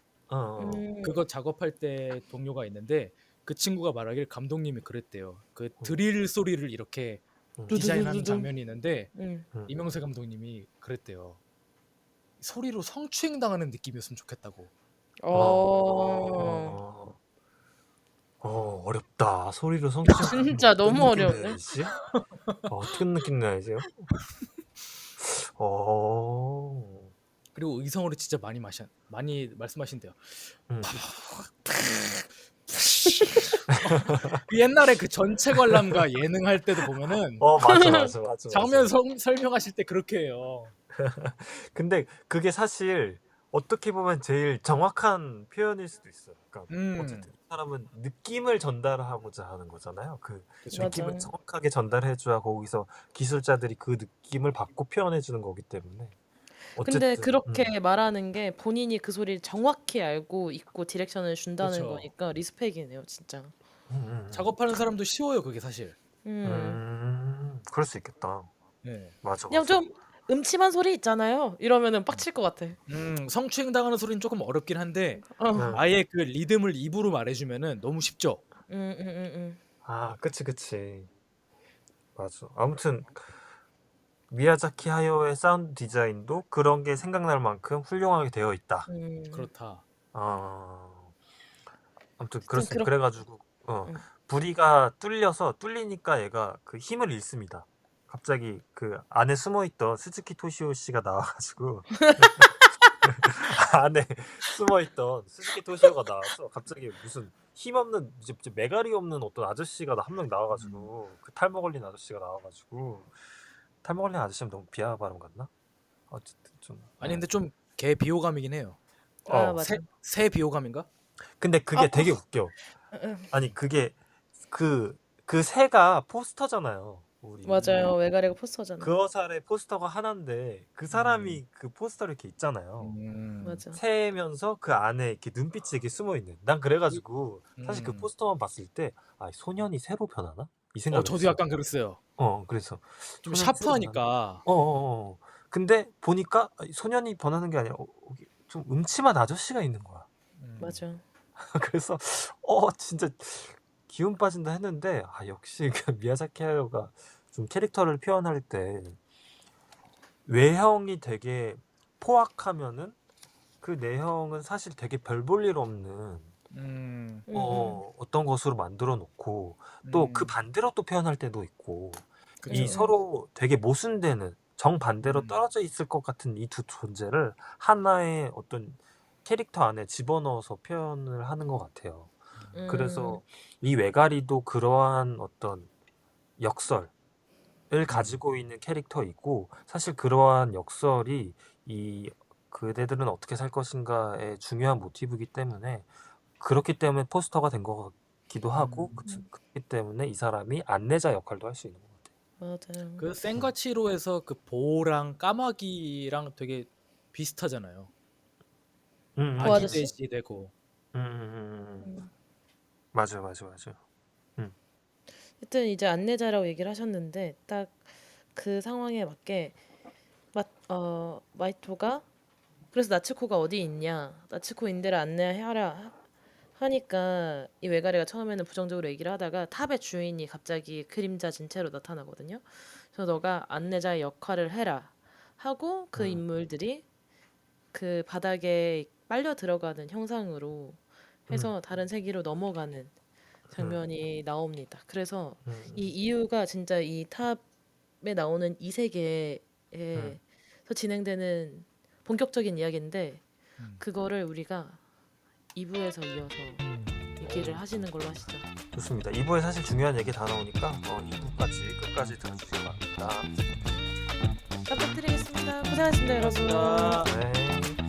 그거 작업할 때 동료가 있는데, 그 친구가 말하길 감독님이 그랬대요. 그 드릴 소리를 이렇게 디자인하는 두두두두두. 장면이 있는데 음. 이명세 감독님이 그랬대요. 소리로 성추행 당하는 느낌이었으면 좋겠다고. 어, 어렵다. 소리로 성취하면 진짜 어떤 너무 느낌 어려운데? 내야지? 어떤 느낌 내야지요? 어, 그리고 의성어를 진짜 많이 말씀하신대요. 음. 그 옛날에 그 전체 관람가 예능 할 때도 보면은 맞아. 장면 설명하실 때 그렇게 해요. 근데 그게 사실 어떻게 보면 제일 정확한 표현일 수도 있어요. 그러니까 어쨌든 이 사람은 느낌을 전달하고자 하는 거잖아요. 그 그쵸. 맞아. 느낌을 정확하게 전달해줘야 거기서 기술자들이 그 느낌을 받고 표현해주는 거기 때문에 근데 어쨌든 그렇게 말하는 게 본인이 그 소리를 정확히 알고 있고 디렉션을 준다는 그렇죠. 거니까 리스펙이네요, 진짜. 작업하는 사람도 쉬워요, 그게 사실. 그럴 수 있겠다. 네. 맞아. 그냥 좀 음침한 소리 있잖아요. 이러면은 빡칠 것 같아. 성추행 당하는 소리는 조금 어렵긴 한데 어. 아예 그 리듬을 입으로 말해주면은 너무 쉽죠. 아, 그치. 맞아. 아무튼 미야자키 하야오의 사운드 디자인도 그런 게 생각날 만큼 훌륭하게 되어 있다. 그렇다. 아무튼 하여튼 그렇습니다. 그래가지고 응. 부리가 뚫리니까 얘가 그 힘을 잃습니다. 갑자기 그 안에 숨어있던 스즈키 토시오 씨가 나와가지고 안에 숨어있던 스즈키 토시오가 나와서 갑자기 무슨 힘없는 이제 매가리 없는 어떤 아저씨가 한 명 나와가지고 그 탈모 걸린 아저씨가 나와가지고 탈모 걸린 아저씨는 너무 비하 발언 같나? 어쨌든 좀 아니 근데 좀 개 비호감이긴 해요. 아 맞아. 새 비호감인가? 근데 그게 되게 웃겨. 아니 그게 그 새가 포스터잖아요. 우리 맞아요. 외가리가 포스터잖아. 그 어살의 포스터가 하나인데 그 사람이 그 포스터를 이렇게 있잖아요. 맞아. 새면서 그 안에 이렇게 눈빛이 이렇게 숨어 있는. 난 그래가지고 사실 그 포스터만 봤을 때 소년이 새로 변하나? 이 생각을 저도 했어. 약간 그랬어요. 그래서 좀 소년이 새로 변하나? 샤프하니까. 근데 보니까 소년이 변하는 게 아니라 좀 음침한 아저씨가 있는 거야. 맞아. 그래서 진짜 기운 빠진다 했는데 역시 그 미야자키 하야오가 좀 캐릭터를 표현할 때 외형이 되게 포악하면은 그 내형은 사실 되게 별 볼 일 없는 어떤 것으로 만들어 놓고 또 그 반대로 또 표현할 때도 있고 이 그쵸. 서로 되게 모순되는 정반대로 떨어져 있을 것 같은 이 두 존재를 하나의 어떤 캐릭터 안에 집어넣어서 표현을 하는 것 같아요. 그래서 이 외가리도 그러한 어떤 역설을 가지고 있는 캐릭터이고 사실 그러한 역설이 이 그대들은 어떻게 살 것인가의 중요한 모티브이기 때문에 그렇기 때문에 포스터가 된 것 하고 그렇기 때문에 이 사람이 안내자 역할도 할 수 있는 것 같아요. 맞아요. 그 센과치로에서 그 보랑 까마귀랑 되게 비슷하잖아요. 그 아기 아저씨? 돼지 되고. 맞아요. 하여튼 이제 안내자라고 얘기를 하셨는데 딱 그 상황에 맞게 마이토가 그래서 나츠코가 어디 있냐, 나츠코 인데를 안내하라 하니까 이 외가리가 처음에는 부정적으로 얘기를 하다가 탑의 주인이 갑자기 그림자진 채로 나타나거든요. 그래서 너가 안내자의 역할을 해라 하고 그 인물들이 그 바닥에 빨려 들어가는 형상으로 해서 다른 세계로 넘어가는 장면이 나옵니다. 그래서 이 이유가 진짜 이 탑에 나오는 이 세계에서 진행되는 본격적인 이야기인데 그거를 우리가 2부에서 이어서 얘기를 하시는 걸로 하시죠. 좋습니다. 2부에 사실 중요한 얘기 다 나오니까 2부까지 끝까지 들어주시기 바랍니다. 깜빡 드리겠습니다. 고생하셨습니다, 여러분. 고맙습니다. 네.